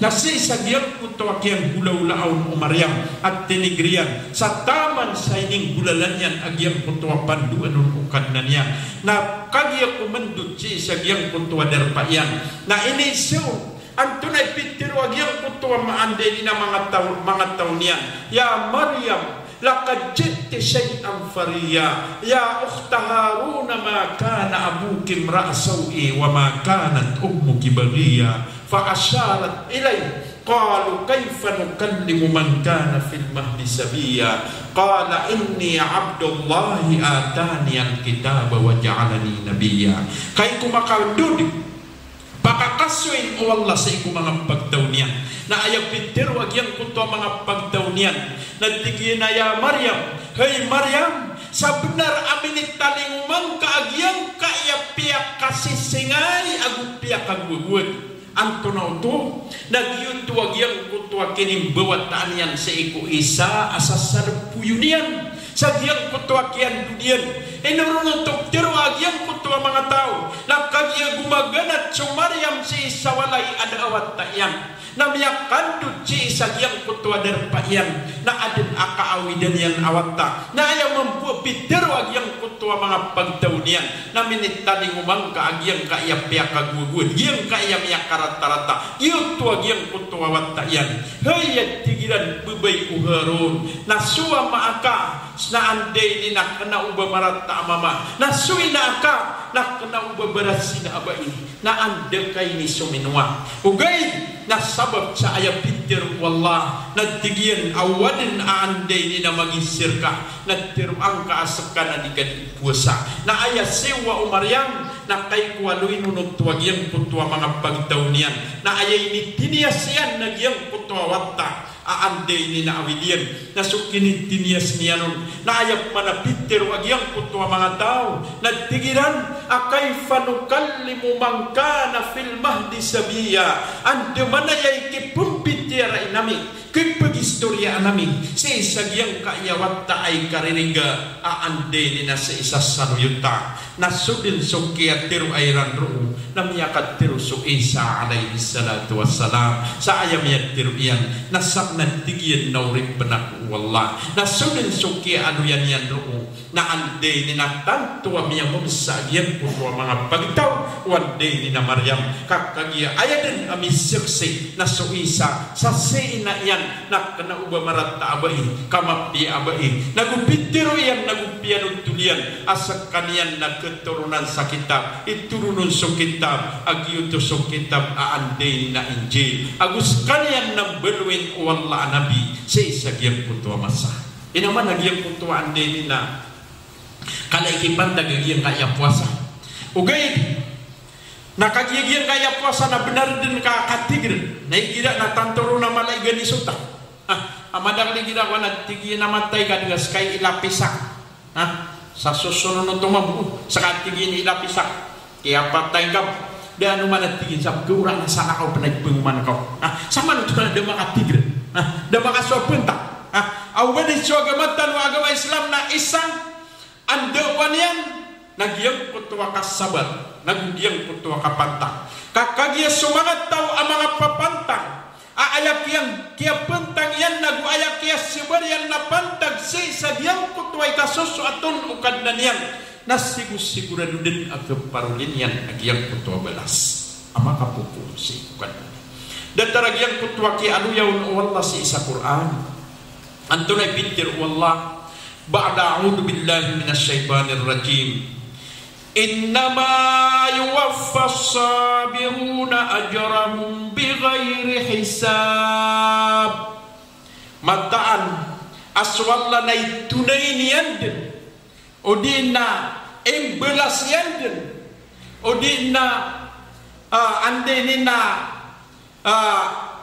na sisagyang kutwa kiyang gulaw-laon umaryam at tinigrian sa taman sa ining gulalan yan agyang kutwa panduan ukan na niya na kagya kumandut sisagyang kutwa derpayan na iniso ang tunay pitiro agyang kutwa maanday na mga taon niya ya Maryam laqad ji'ti shay'an fariya ya ukhta Haruna ma kana abuki imra'a sawi wa ma kanat ummuki baghiya fa asharat ilayhi qalu kayfa nukallimu man kana fil mahdi sabiya qala inni abdullahi atani alkitaba wa ja'alani nabiyya kay kumakaldud pakakaswin o Allah sa iku mga pagdawnian na ayaw pitiro agyang kutwa mga pagdawnian nagtigin na ya Maryam hey Maryam sa benar aminit talingumang kaagyang kaiyapiyak kasisingay agupiyak agwagwag ang tunaw to nagyuto agyang kutwa kining bawataan yan sa iku isa asasarpuyunian sa agyang kutwa kiyan dudian inurungan tiro agyang kutwa mga tao nakagya gumaganat so Maryam si sawalay adawat tayan namiyak kandut si sagyang kutwa derpayan na adin akaawidan yan awatta na ayaw mampuapitiro agyang kutwa mga pagtaunian na minitaling umang kaagyang kaiyapiyak kagwagwad yung kaiyamiyak karatarata yung agyang kutwa watta yan hayat tigiran bubay uharon na suwa maaka na anday ni nakana uba marata mama na suwi na aka nakana uba berasi na aba ini na ande kay ni suminwa ugay na sabab sa ayapitir wallah nagtigian awadin aanday ni na magisir ka nagtiruang kaasakan na di ka puasa na ayat sewa umaryam na kay kuwaluin unong tuwagyang kutwa mga pagtaunian na ayay ni tinias yan nagyang kutwa watta aanday ni na awidian na sukinit tinias niya nun na ayap manapitir wagyang kutwa mga tao nagtigiran akaifa nukallimu man kana fil mahdi sabiya. Ande mana yai ke pumpitira inami ke pegistoria anami se sagiang kaya watta ai kareringa ande dina se isasan yuta nasudin sokia tiru airan ru namiakat tiru su Isa alaihi salatu wassalam sa ayam tiru yang nasabna tigian naurik benak wallah nasudin sokia anu yan ru na ande ni natantu amia mumsa yang purwa mga pagitaw wande ni na Maryam kakagia ayaden ami seksi na su Isa sa seina yan nak kena ubah marata abai kamapi abai nagupitiro yan nagupian tulian asakan yan na keturunan sa kitab iturunun sa kitab agiuto sa kitab aande na Injil agus kanian na beluin wala nabi sa isagyang putua masa inaman nagyang putua ande ni na kalaikipan tagagyang kaya puasa ugay nakagyagyan kaya puasa na benar din ka katigir na ikira na tantoro na malay ganisuta amadang ligira ko na tigi namatay ka dengan kay ilapisak sa susunod na tumabu sa katigin ilapisak kaya patay ka di ano man natigin sa kurang na sana ka panagpungman ka sama nito na da makatigir da makasopunta awan ito agamatan o agawa Islam na isang andawan yan nagyang kutuwa kasabat nagyang kutuwa kapantang kakagya sumangat tao ang mga papantang aayak yang kia pentang yan nagu ayak kia sibar yang napantag si sadyang kutuay kasuso aton ukad na niyan nasigus-sigurado din ang parulin yan agyang kutuwa balas ama kapupuro si ukad na dataragyang kutuwa kia aluyaw na wallah si isa Quran antunay pintir wallah ba'da a'udhu billahi minasyaitanir rajim innama yuwaffas sabiruna ajrahum bighairi hisab mataan aswalla na tunay niyan din o di na embelas yan din o di na ande ni na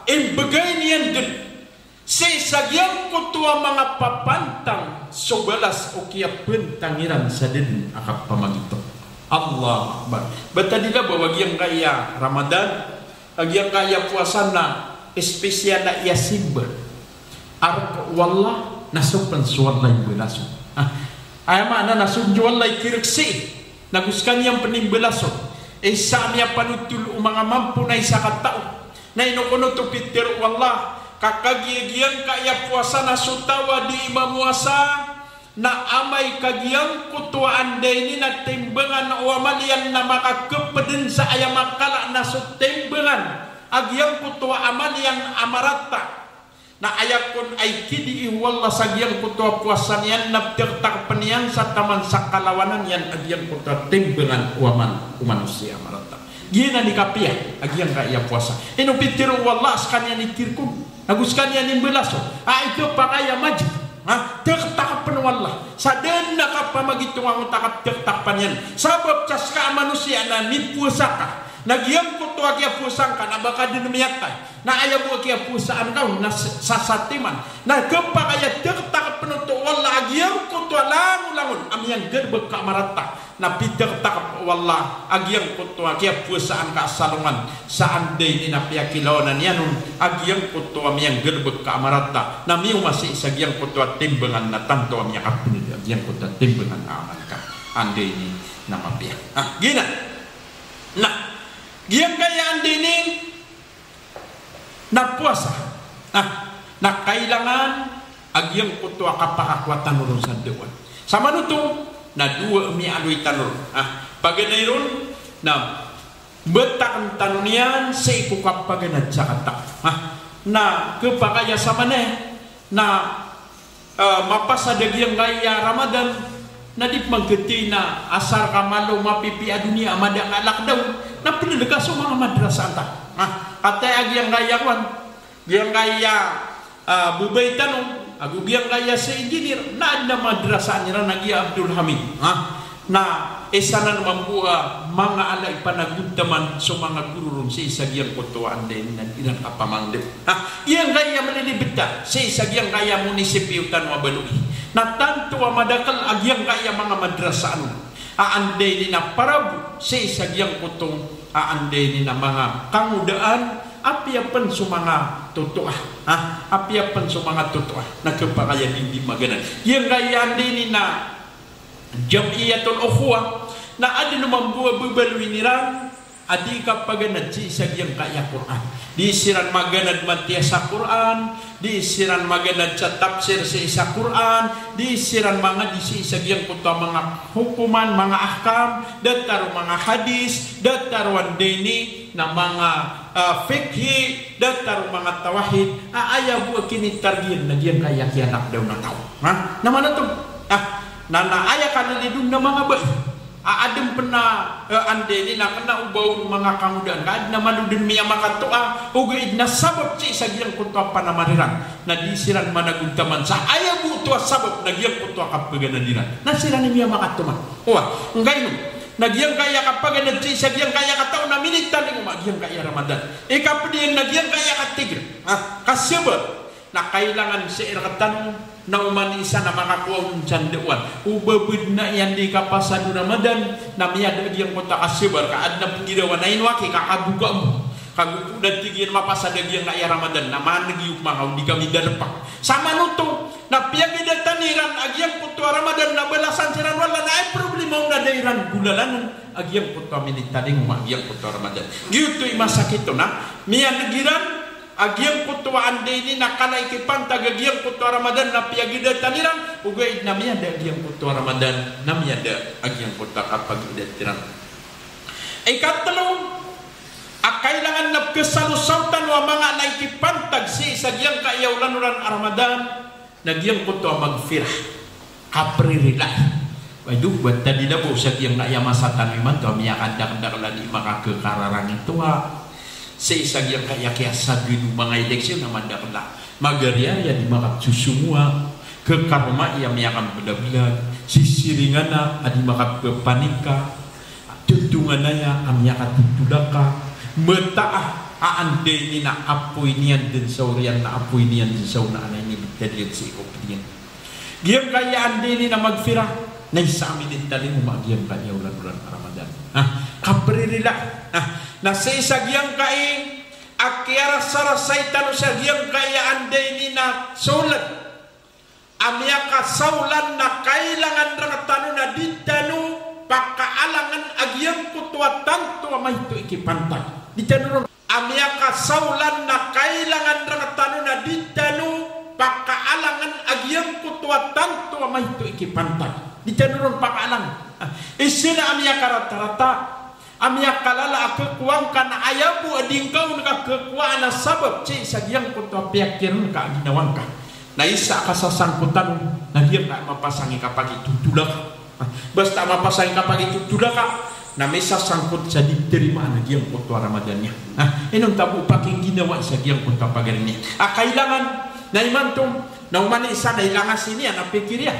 embagay niyan din sa sagyang kutuwa mga papantang subalas o kaya pentangiran sa din akap pamagito Allah Akbar. Batadila bahwa yang kaya Ramadan, yang kaya puasa na espesyal na yasib. Arab wallah nasupan suwalay belaso. Ay mana nasud walay kirksi. Naguskan yang penimbelaso. Isa niya panutul mga mampu na isa katao. Na inukuno to Peter wallah kakagigian kaya puasa na sutawa di imamuasa. Na amay kagyang kutuaan day ni na timbangan o amalian na makakapedin sa ayam makala na so timbangan agyang kutua amalian amarata na ayakon ay kidi iwala sa agyang kutua puasan yan na tertak penian sa taman sa kalawanan yan agyang kutua timbangan o manusia amarata gina ni kapia agyang kaya puasa inupitiro wala sa kanya ni kirkun nagus kanya ni belaso ito pa kaya majid tertakapan wallah saden nakapamagito ang takap tertakapan yan sabab cas ka manusia na nipusaka nagyang kuto kaya pusangka na baka dinumiyatay na ayaw mo kaya pusaan kau na sasatiman na kepa kaya tertakapan to wallah agyang kuto langun amyang gerbek ka marata na pitertakap wallah agyang kuto kaya pusaan ka salungan saanday ni na piyakilawanan yanun agyang kuto amyang gerbek ka marata na miyo masih sagyang kuto timbangan na tanto amyang kapinid agyang kuto timbangan na aman ka anday ni na mapiyak gina na giyang kaya anday ni na puasa na kailangan agyang kuto kapakakwatan nurun sa dewan sama nuto na dua mi adoy tanur paganayron na betak tanunian sa ikukap paganad sa katak na kepakaya sama na mapasadagiyang gaya Ramadan na di magketi na asar kamalo mapipi dunia amadang alak daw na pinalagas mga madrasa anta katay agyang gaya kwan giyang gaya bubay tanong agugiyang kaya sa engineer na ada madrasa nila nagi Abdul Hamid na esanan mambuha mga alay panagudtaman sa mga gururong sa isagyang kutuan din na ilang kapamangdip iyang kaya manilibit ka sa isagyang kaya munisipyo tanwa balui na tanto madakal agyang kaya mga madrasa Aandai ni na parabu sa isagyang kutong aandai ni na mga kangudaan apiapan sumanga totoo apiapan sumanga totoo nagkapakaya hindi maganan yung kaya andai ni na Jamiyatul Ukhuwah na adi naman buwa bubalwiniran adi kapaganad si isagyang kaya Quran di siran maganad mantiya sa Quran di siran maganad sa tafsir sa isa Quran di siran mga di si isagyang kuto mga hukuman mga ahkam dataro mga hadis dataro andeni na mga fikhi dataro mga tawahid aya buwa kinitargin na diyan kaya kianak daw na tao naman na to na aya kana lidun na mga bay adem pernah andeni na kena ubau mga kangudaan kad na maludun miya makatua ugid na sabab ci sagyang kutwa panamariran na disiran managuntaman sa aya buto sabab nagyang kutwa kapaganadiran na sira ni miya makatuma ngay no nagyang kaya kapaganad ci sagyang kaya kataw na minitan ng magyang kaya Ramadan ikapdiyan nagyang kaya katigre kasabab na kailangan sa irakatan na umanisa na makakuha ng sanduan ubabid na yan di kapasado Ramadan na miyada diyang kota kasibar kaad na pagirawan na inwaki kakaguga mo kagugudan tigil mapasada diyang na Ramadan na managiyuk mahaw di kami darpak sama nuto na piyagida taniran agyang kutwa Ramadan na balasan siran wala na ay problema na dairan gulalan agyang kutwa minitaling agyang kutwa Ramadan gito masakit na miya nagiran agyang kutwa ande ni nakalay kipantag agyang kutwa Ramadan na piyagida taniran ugay namiyada agyang kutwa Ramadan namiyada agyang kutwa kapag idatirang ikatlo kailangan na kesalusautan wa mga naikipantag si sagyang kayawlanuran Ramadan nagyang kutwa magfirah kapririla waduh buat tadi dabo sagyang nayamasatan iman to miyakandak-dakla di makakekararang ituwa sa isagyang kaya sagin mga eleksyon naman dakla magarya ya di makapsusumua ke karma iya miyakan bedabilan sisiringan na adi makapkepanika tutungan na ya amyakan tutudaka metaah aande ni na apoy niyan din saurian na apoy niyan din sauna na ini bitadyan si opinion giyang kaya ande ni na magfira na isami din taling umagyang kanya ulan-ulan Ramadan kapririla na sa isagyang kai akyara sarasay tano sagyang kaya anday ni na sulat amya kasaulan na kailangan rakatano na ditano pakaalangan agyang kutwa tanto amay ito ikipantag ditano amya kasaulan na kailangan rakatano na ditano pakaalangan agyang kutwa tanto amay ito ikipantag ditano pakaalangan isina amya karata-rata amya kalala kekuang kana ayabu adingkau na kekuang na sabab ci sagyang kutwa piyakiran ka ginawang ka na isa kasasangkutan na diyan ka mapasangi kapag itutulak basta mapasangi kapag itutulak ka na may sasangkut sa diterima na diyan kutwa Ramadan niya inong tabu paking ginawa sagyang kutwa pagarin niya kailangan na imantong na umani isa na ilangas ini na pikirya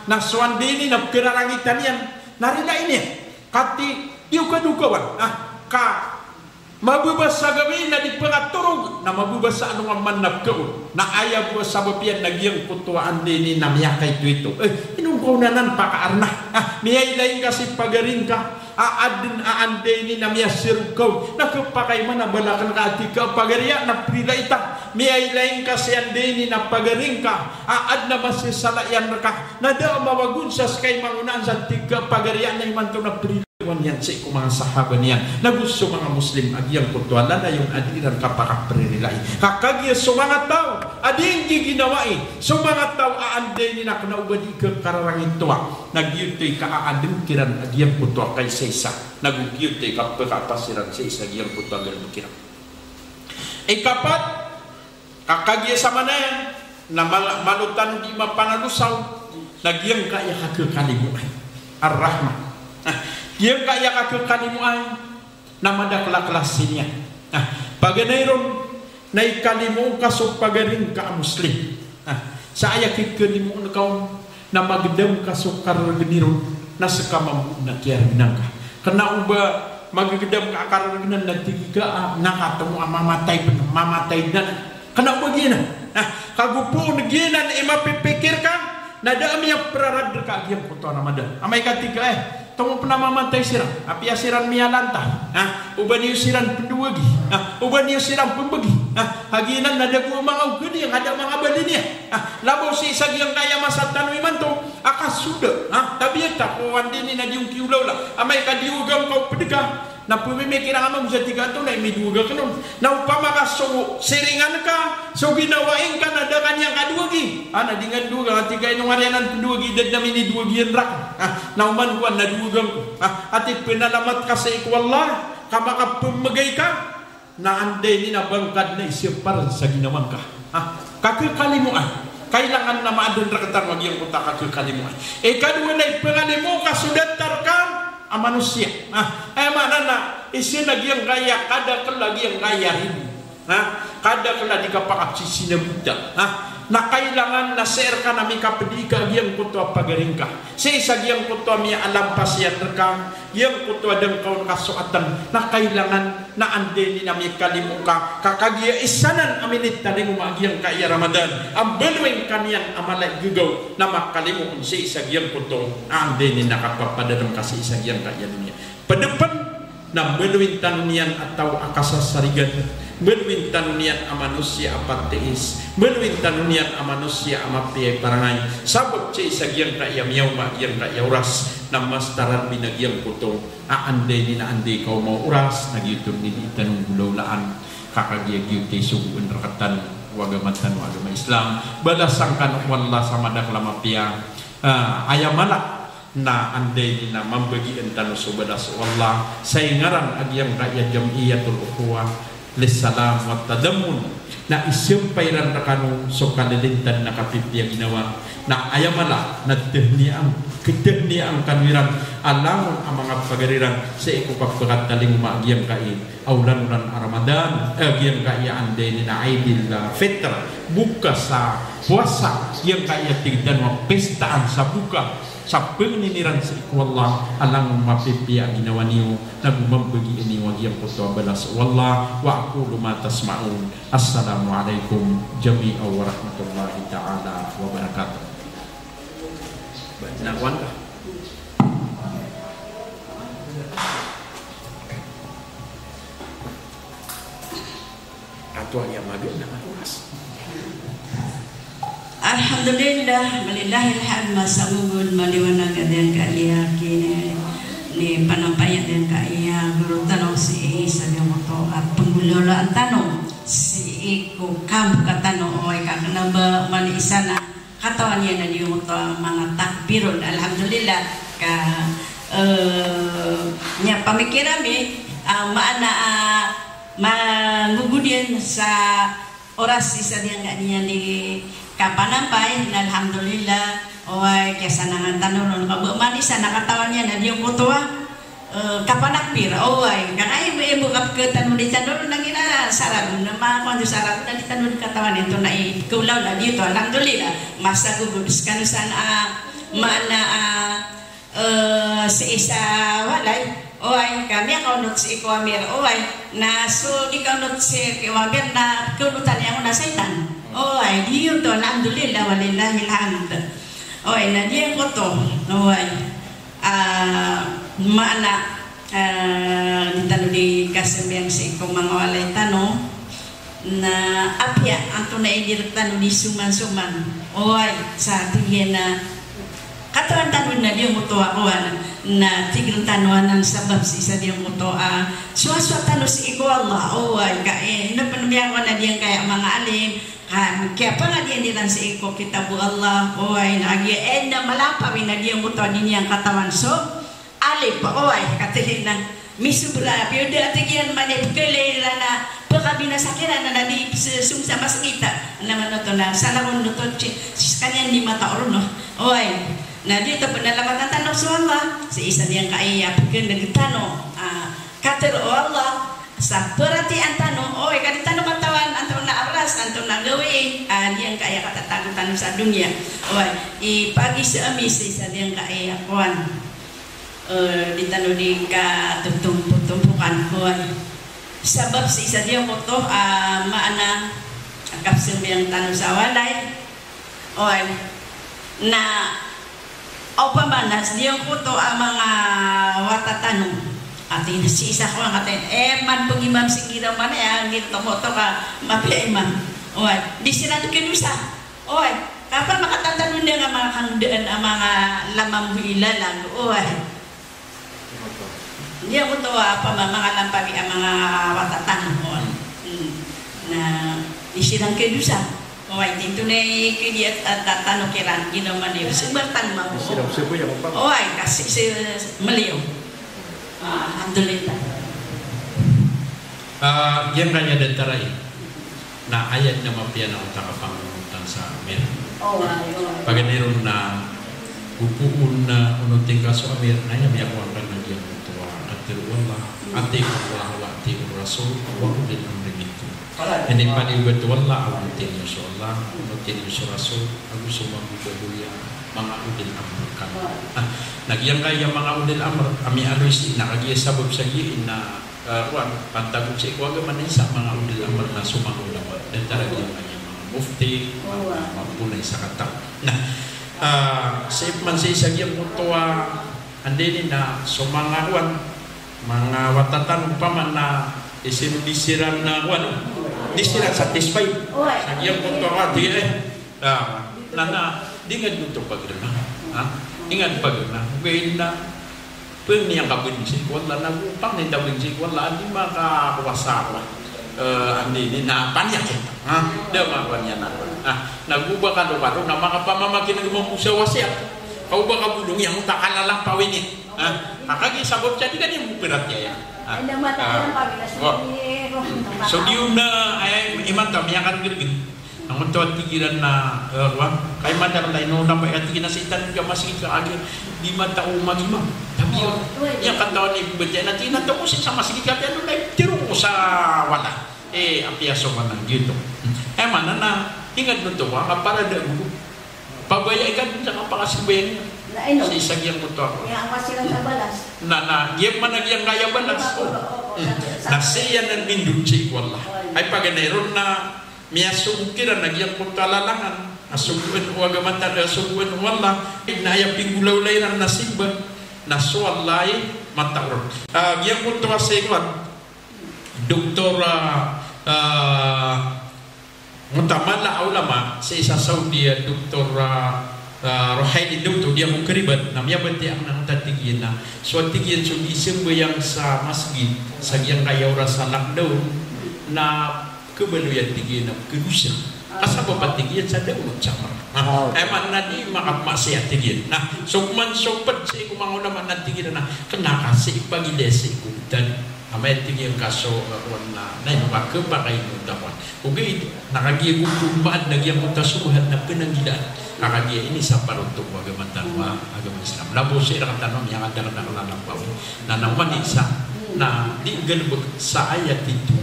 na swandini na kirarangitan yan narila ini kati yung kadukawan ka mabubas sa gawin na di pangaturog na mabubas sa anong manap ko na ayaw po sa bapian nagyang kutuaan din na miyakay ito inong kaunanan pakaarna miyay lain kasi pagaring ka aadin aande ni na miyasirug ko nakapakay man na balakan ka ati ka pagariya na prila ita miyay lain kasi ande ni na pagaring ka aad na masisalayan ka na daw mawagunsas kay mangunaan sa tiga pagariya na iman to na prila yan sa mga sahaba niyan na gusto mga Muslim agyang kutwa na yung adiran kapakapririlay kakagya so mga tao ading giginawai so mga tao aande ni na kanaubadi ka kararangin tuwa nagyutoy ka aading kiran agyang kutwa kay sa isa nagyutoy ka pagkapasiran sa isa agyang kutwa ganun kiran ikapat kakagya sa manayan na malutan di mapanalusaw nagyang kaya kakalimuay ar-rahmah yang kaya kakalimuan na madaklak-klasinya paganayron na ikalimu kasok pagaring ka Muslim sa ayakit kalimu na kaon na magdam kasok karagniron na sa kamambu na kiyarinang ka kana uba magdam ka karagnan nagtigi ka nakatamo mamatay na kana uba gina kagupo na gina na imapipikir ka na dami ang prarad ka agyang kutwa Ramadan amay katiga Tomo pernah mamantai siran, api asiran mialanta, uban niyo siran penduagi, uban niyo siran pembagi, haginan nada gua mangau gede yang ada mga balinya, labo si sagi yang kaya masa tanu imanto, akas sudah, tapi ya tak kawan dini na diung kiulau lah, amai kadiugam kau pedegah. Na pumimikira nga mga tiga ito na imiduga ka nun. Na upama ka so siringan ka, so ginawain ka na da kanyang kaduagi. Nadingan duga, at tigay nung arianan kaduagi, dad namin iduagi yan rak. Na umanuan na dugang ko. At ipinalamat ka sa ikwala, kamakapumagay ka, na anday ni nabangkad na isipar sa ginaman ka. Kakikalimuan. Kailangan na maadun rakatan wag yung kuta kakikalimuan. Kadua na ipangalimu ka, sudatar ka, manusia. Mana na isi lagi yang kaya, kada ke lagi yang kaya ini. Kada ke lagi kapak sisi nabuta. Na kailangan na share ka na mika pedika yang kutua pagaringka. Sa yang kutua mi alam pasiat rekang, yang kutua dan kaun kasuatan. Na kailangan na ande ni na mika limuka. Kakagia isanan aminit talimu magiang kaya Ramadan. Ang beluing kanian amalay gugaw na makalimu si yang kutua. Ande ni nakapapadadang kasi yang kaya dunia. Pedepan na beluing tanunian atau akasasarigan, beluing tanunian amanusia apateis, beluing tanunian amanusia amapiyay parangay, sabot siya isagyang kayamiyaw magyang kayauras, na mastaran binagyang kutong, aanday din na anday kau mau uras, nagyutong din itanong gulaulaan, kakagyag-gyug kay suguan rakatan, wagamatan wagama Islam, balasangkan wala sa madak lamapiyang, ayamalak, na anday ni na mambagian tanu subadas wallah saingaran agyang rakyat jamiyatul ukhuwah lissalam wa tadammun na isimpairan rakanu so kalilintan na kapipiyang ginawa na ayamala na kedehniang kanwiran alamun ang mga pagariran sa ikupagpagat taling maagyang kai aulanuran Ramadan agyang kai anday ni na Aidil Fitr buka sa puasa yang kaya tigdan wa pestaan sa buka sa penginiran sa ikwallah alang mapipiyang ginawa niyo nagmambagi ini wagyang kutuwa balas wallah wa aqulu ma tasma'un. Assalamualaikum jami'a wa rahmatullahi ta'ala wa barakatuh. Nakwan ka? Atwa yang magin na maturas. Alhamdulillah, malillahilhamd masamugud maliwanag din kaiya kini ni panampayan din kaiya guru tanong si isa yung moto at panggulola ang tanong si iko kam katanong oy kakanaba man isa na katawan niya na yung moto mga takbiron. Alhamdulillah ka nya pamikirami maana mangugudian sa oras isa diyan nga niya ni kapanampay, alhamdulillah, oy kesa nangan tanon kabuman isa nakatawan niya na yung kutuwa kapanakpir, oy kanay ibu kapketan mo di tanon nang ina sarap na mga kundi sarap na di tanon katawan ito na ikulaw na dito, alhamdulillah masa gugudus kan sana mana sa isa walay oy kami kaunot si Ikwamir oy na so di kaunot si Ikwamir na kaunutan yang na saitan. Oy, diyo to, alhamdulillah, walillahilhamd. Oy, na diyan ko to, oy, maana, tano di kasabihan sa ikong mga walay tano, na apya, ang to na idirek tano di suman-suman. Oy, sa tingin na, katawan tano na diyan mo to ako, na tigil tanuan ng sabab si isa diyan mo to, suwa-suwa tano si iko Allah, oy, kain, napanumiyang ko na diyan kaya mga alim, kaya pa nga diyan nilang sa iko kitabu Allah oy nagi na malapawin na diyan mo to din yang katawan so alip oy katilin na misubra pero dati yan manip kelila na pagkabinasakiran na nadi sumsa mas kita naman to na salawon no to kanyan di mata orno oy na dito panalamatan tanong sa Allah sa isa diyang kaya pagkan nagtano kater Allah sa perhatian tanong oy kadit tanong katawan anto na aras anto na gawi diyang kaya katatagutan sa dunia oy ipagi sa amis sa diyang kaya kuan di tanong di ka tumpukan oy sabab sa isa diyang moto maana kapsil biyang tanong sa walay oy na Opa manas dia ko to ang mga watatanong. Atin si isa ko ang atin. Man pengimam sikira man gitu mo to ka mapiaiman. Oy, di sila to kinusa. Oy, kapan makatatanong dia nga mga kandaan ang mga lamang ilalang. Oy. Dia ko to apa mga lampabi ang mga watatanong. Na di silang kinusa. Oy, dito na kaya tanong kiran ginaman niyo. Sebertan mo. Oy, kasi si Maliw. Alhamdulillah. Yang kanya datarai na ayat na mapian ang takapangutan sa Amir. Pagkaniron na upuun na unuting kaso Amir na niya miyakuan ka ng iyang tua at tiruwala ati Allah wa ati Rasul wa ulil amri minkum. Ini paniwat wala unutin yuso Allah unutin yuso Rasul aku semua budahuya mga ulil amr kan. Nagyang kaya mga ulil amr ami aris na kagya sabab sa na ruang pantagod sa ikuwaga man sa mga ulil amr na sumangulama dan talaga kanya mga mufti mapunay sa katao. Safe man sa isagyang mutuwa andini na sumangawan mga watatan umpaman na isinudisiran na disiran satisfied sagyang mutuwa di nana dingan untuk pagdana ingat pagdana gain na pun yang kabin si wala nagupang ni dawing si wala di makakuwasawa andi ni na panyak da mawanya na nagubah kado-kado na makapamamakin ng mamusa wasiat kau ba kabulong yang takalalang pawinit akagi sabot jadi kan yang berat ya so diun na ay iman tam yang kan gergin ang tuan tigiran na ruang kay mandar lain no na ay tigina sitan ka masih ka agi di mata umagima tapi yang kataon ni baca na tina to si sama sige ka ano na tiro sa wala apiaso man gitu mana na ingat mo to para da pabaya ikan sa kapakasibayan si isagyang mo to ako na yep man nagyang kaya balas nasiyan ng mindunci wala ay paganeron na miyasungkiran nagyang pagkalalangan asubuan o agamatan asubuan wala inaya pinggulaw layran nasimba nasuwalay mataur gyang mo to asaywan Dr. Mutamala ulama sa isa Saudi Dr. Rohaili Dr. dia mukribat namanya berarti ang nang tatigin na so tigin so isimba yang sa masjid sa yang kayaw rasa lockdown na kebaluyan tigin na kedusa asa ba tigin sa daw chamar man na di makapmasya tigin na so man sopat sa kumang ulama na tigin na kena kasih pagilesi dan amay tingin kaso na iba ke pakai mutawan. Oke nakagiya kumpad nagyang utasuhan na pinanggilan. Nakagiya ini sa paruntok agama tanwa agama Islam. Labo siya nakatanong yang ada na kalalampaw na naman isa na di galbog sa ayat itu.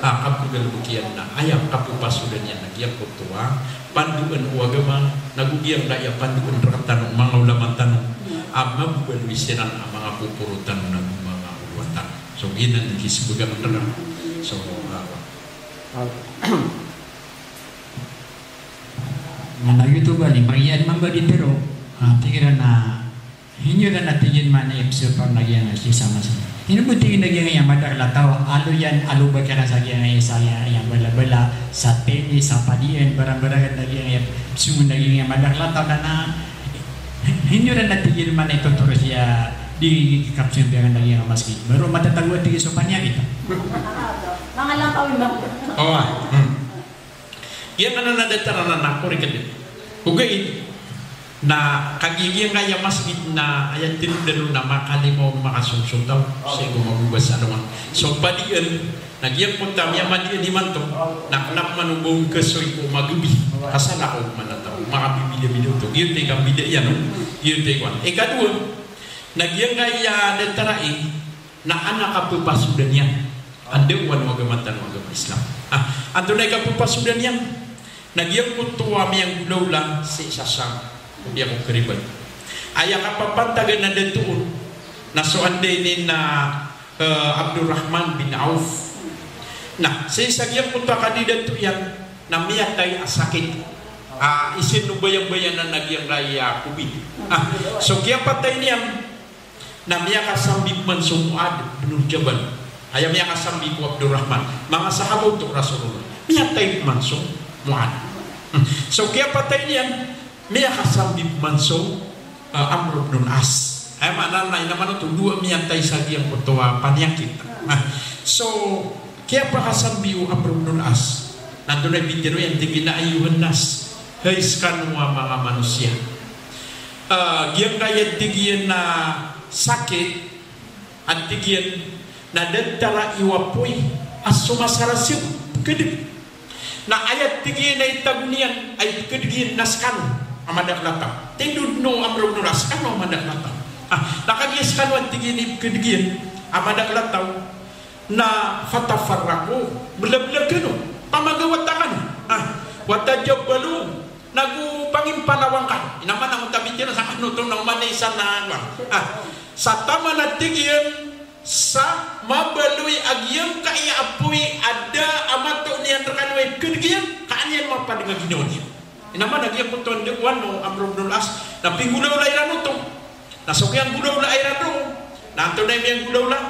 Kapu galbogian na ayam kapu pasudan yan nagyang kutuwa panduan agama nagugiyang daya panduan rakatanong mga ulama tanong ama buwan wisiran ang mga pupurutan ng mga uwatan. So ina nakisibugan ng tanong. So mana YouTube bali marian mamba ditero pikiran na hinyo na natigin man episode par nagyan si sama-sama. Ini buti nagyan yang madak lataw aluyan aluba kana sa gyang saya yang bala-bala sa teni sa padien barang-barang nagyan yang sumun nagyan yang madak lataw na hinyo na natigin man ito terus ya di kapsen biangan lagi yang masjid baru mata tangguh tinggi sopannya kita mga lampawin ba yan na nadataran na ako rin ugay na kagiging kaya masjid na ayat tinudalo na makalimaw makasunsong daw siya gumagubas ano so padiyan nagyang punta miya madiyan di man to nakalap manubong kasoy ko magubi kasala ko manataw makabibida-bida to yun tayo kang bida yan yun tayo kwan kadua nagyang kaya datarai na anak kapupasudan yan andewan wagamatan wagam Islam anto na kapupasudan yan nagyang kutuwa miyang gulawla si sasang dia ko keriban aya kapapantagan na datuon na suande ni na Abdurrahman bin Auf nah si sagyang kutuwa kadidan to yan na miyatay asakit Isin no bayang-bayanan nagyang raya kubid. So kaya patay niyang na miya kasambib man sumuad Nur Jabal. Ayam miya kasambib ko Abdurrahman. Mga sahabaw to Rasulullah. Miya tayo man sumuad. So kaya patay niyang miya kasambib man Amr ibn As. Ay mananay naman ito dua miya tayo sa giyang putuwa panyakit. So kaya pa kasambib Amr ibn As. Nandun ay bintiro yung tingin na ayuhan nas. Guys kanwa mga manusia. Giyang kaya tigyan na sakit at tigyan na dadtara iwapoy as sumasarasyo kedik na ayat tigyan na itagnian ay kedigyan naskano amadaklata tindud no Amr ibn As kano amadaklata nakagiyas kano at tigyan kedigyan amadaklata na fatafarrako belab-belab kano pamagawatakan watajabbalu nagu pangimpanawang ka inaman ang tabitin sa kanutong ng manisan na sa tama na tigyan sa mabaluy agyang kaya apoy ada amato niyan terkanway kedigyan kaanyan mapadinga ginawa niya inaman agyang putuan de wano Amr ibn As na pinggulaw la irano to nasukyan gulaw la irano nanto na yung gulaw la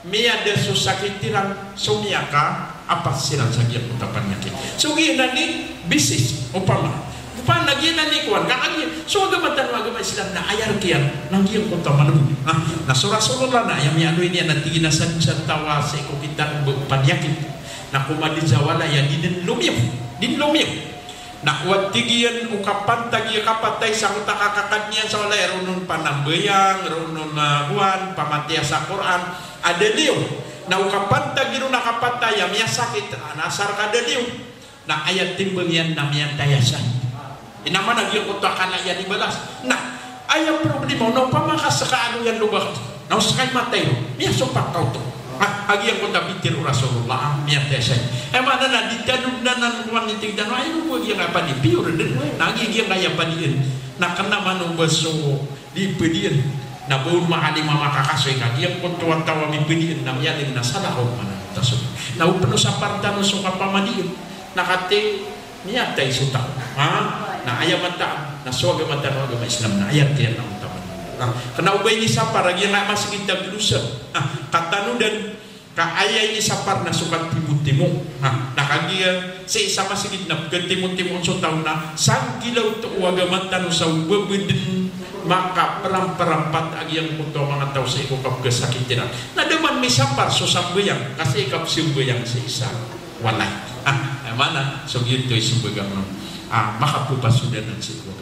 miya de susakitiran sumiyaka apa silang sagyang utapan niya so gina ni bisis upama pan lagi nani kuan kakak so agama Islam na ayar kian nang yang kota manu na Rasulullah na yang anu ini nanti ginasan sa tawa sa ko kita panyakit na kumadi jawala ya din lumiyam na watigian ukapan tagi kapatay sa utakakakad niya sa wala runun panambayang runun kuan pamatia sa Quran ada liyo na ukapan tagi runa kapatay ya sakit anasar kada liyo na ayat timbang yan na miyan tayasan inaman nagyang utakan na yan ibalas na ayaw problema no pamakas sa kaano yan lubak na usakay matay miya sopak tau to agyang kota bitir Rasulullah miya tesay mana na ditadug na ng kuwan nitig dano ayaw mo yung apa di pure din nagyang kaya pa diyan na kanaman ng baso di pediyan na buong mahali makakasoy kagyang kuntuan tawa mi pediyan na miya din nasalah ko man na upano sa partano so kapamadiyan nakate niya tayo sutang na ayaw mata na suwaga mata ng agama Islam na ayat yan ang utaman kena ubay ni sapar lagi na masigit na bilusa katano dan kaayay ni sapar na sukat timon-timon nakagiya sa isa masigit na timon-timon so taon na sang kilaw to uwaga mata no sa ubabidin maka perampat agyang punto mga tao sa ikukap kasakitin na daman may sapar so sambayang kasi ikap simbayang sa isa walay mana so yun to isumbagang makapupas sudah ng siguro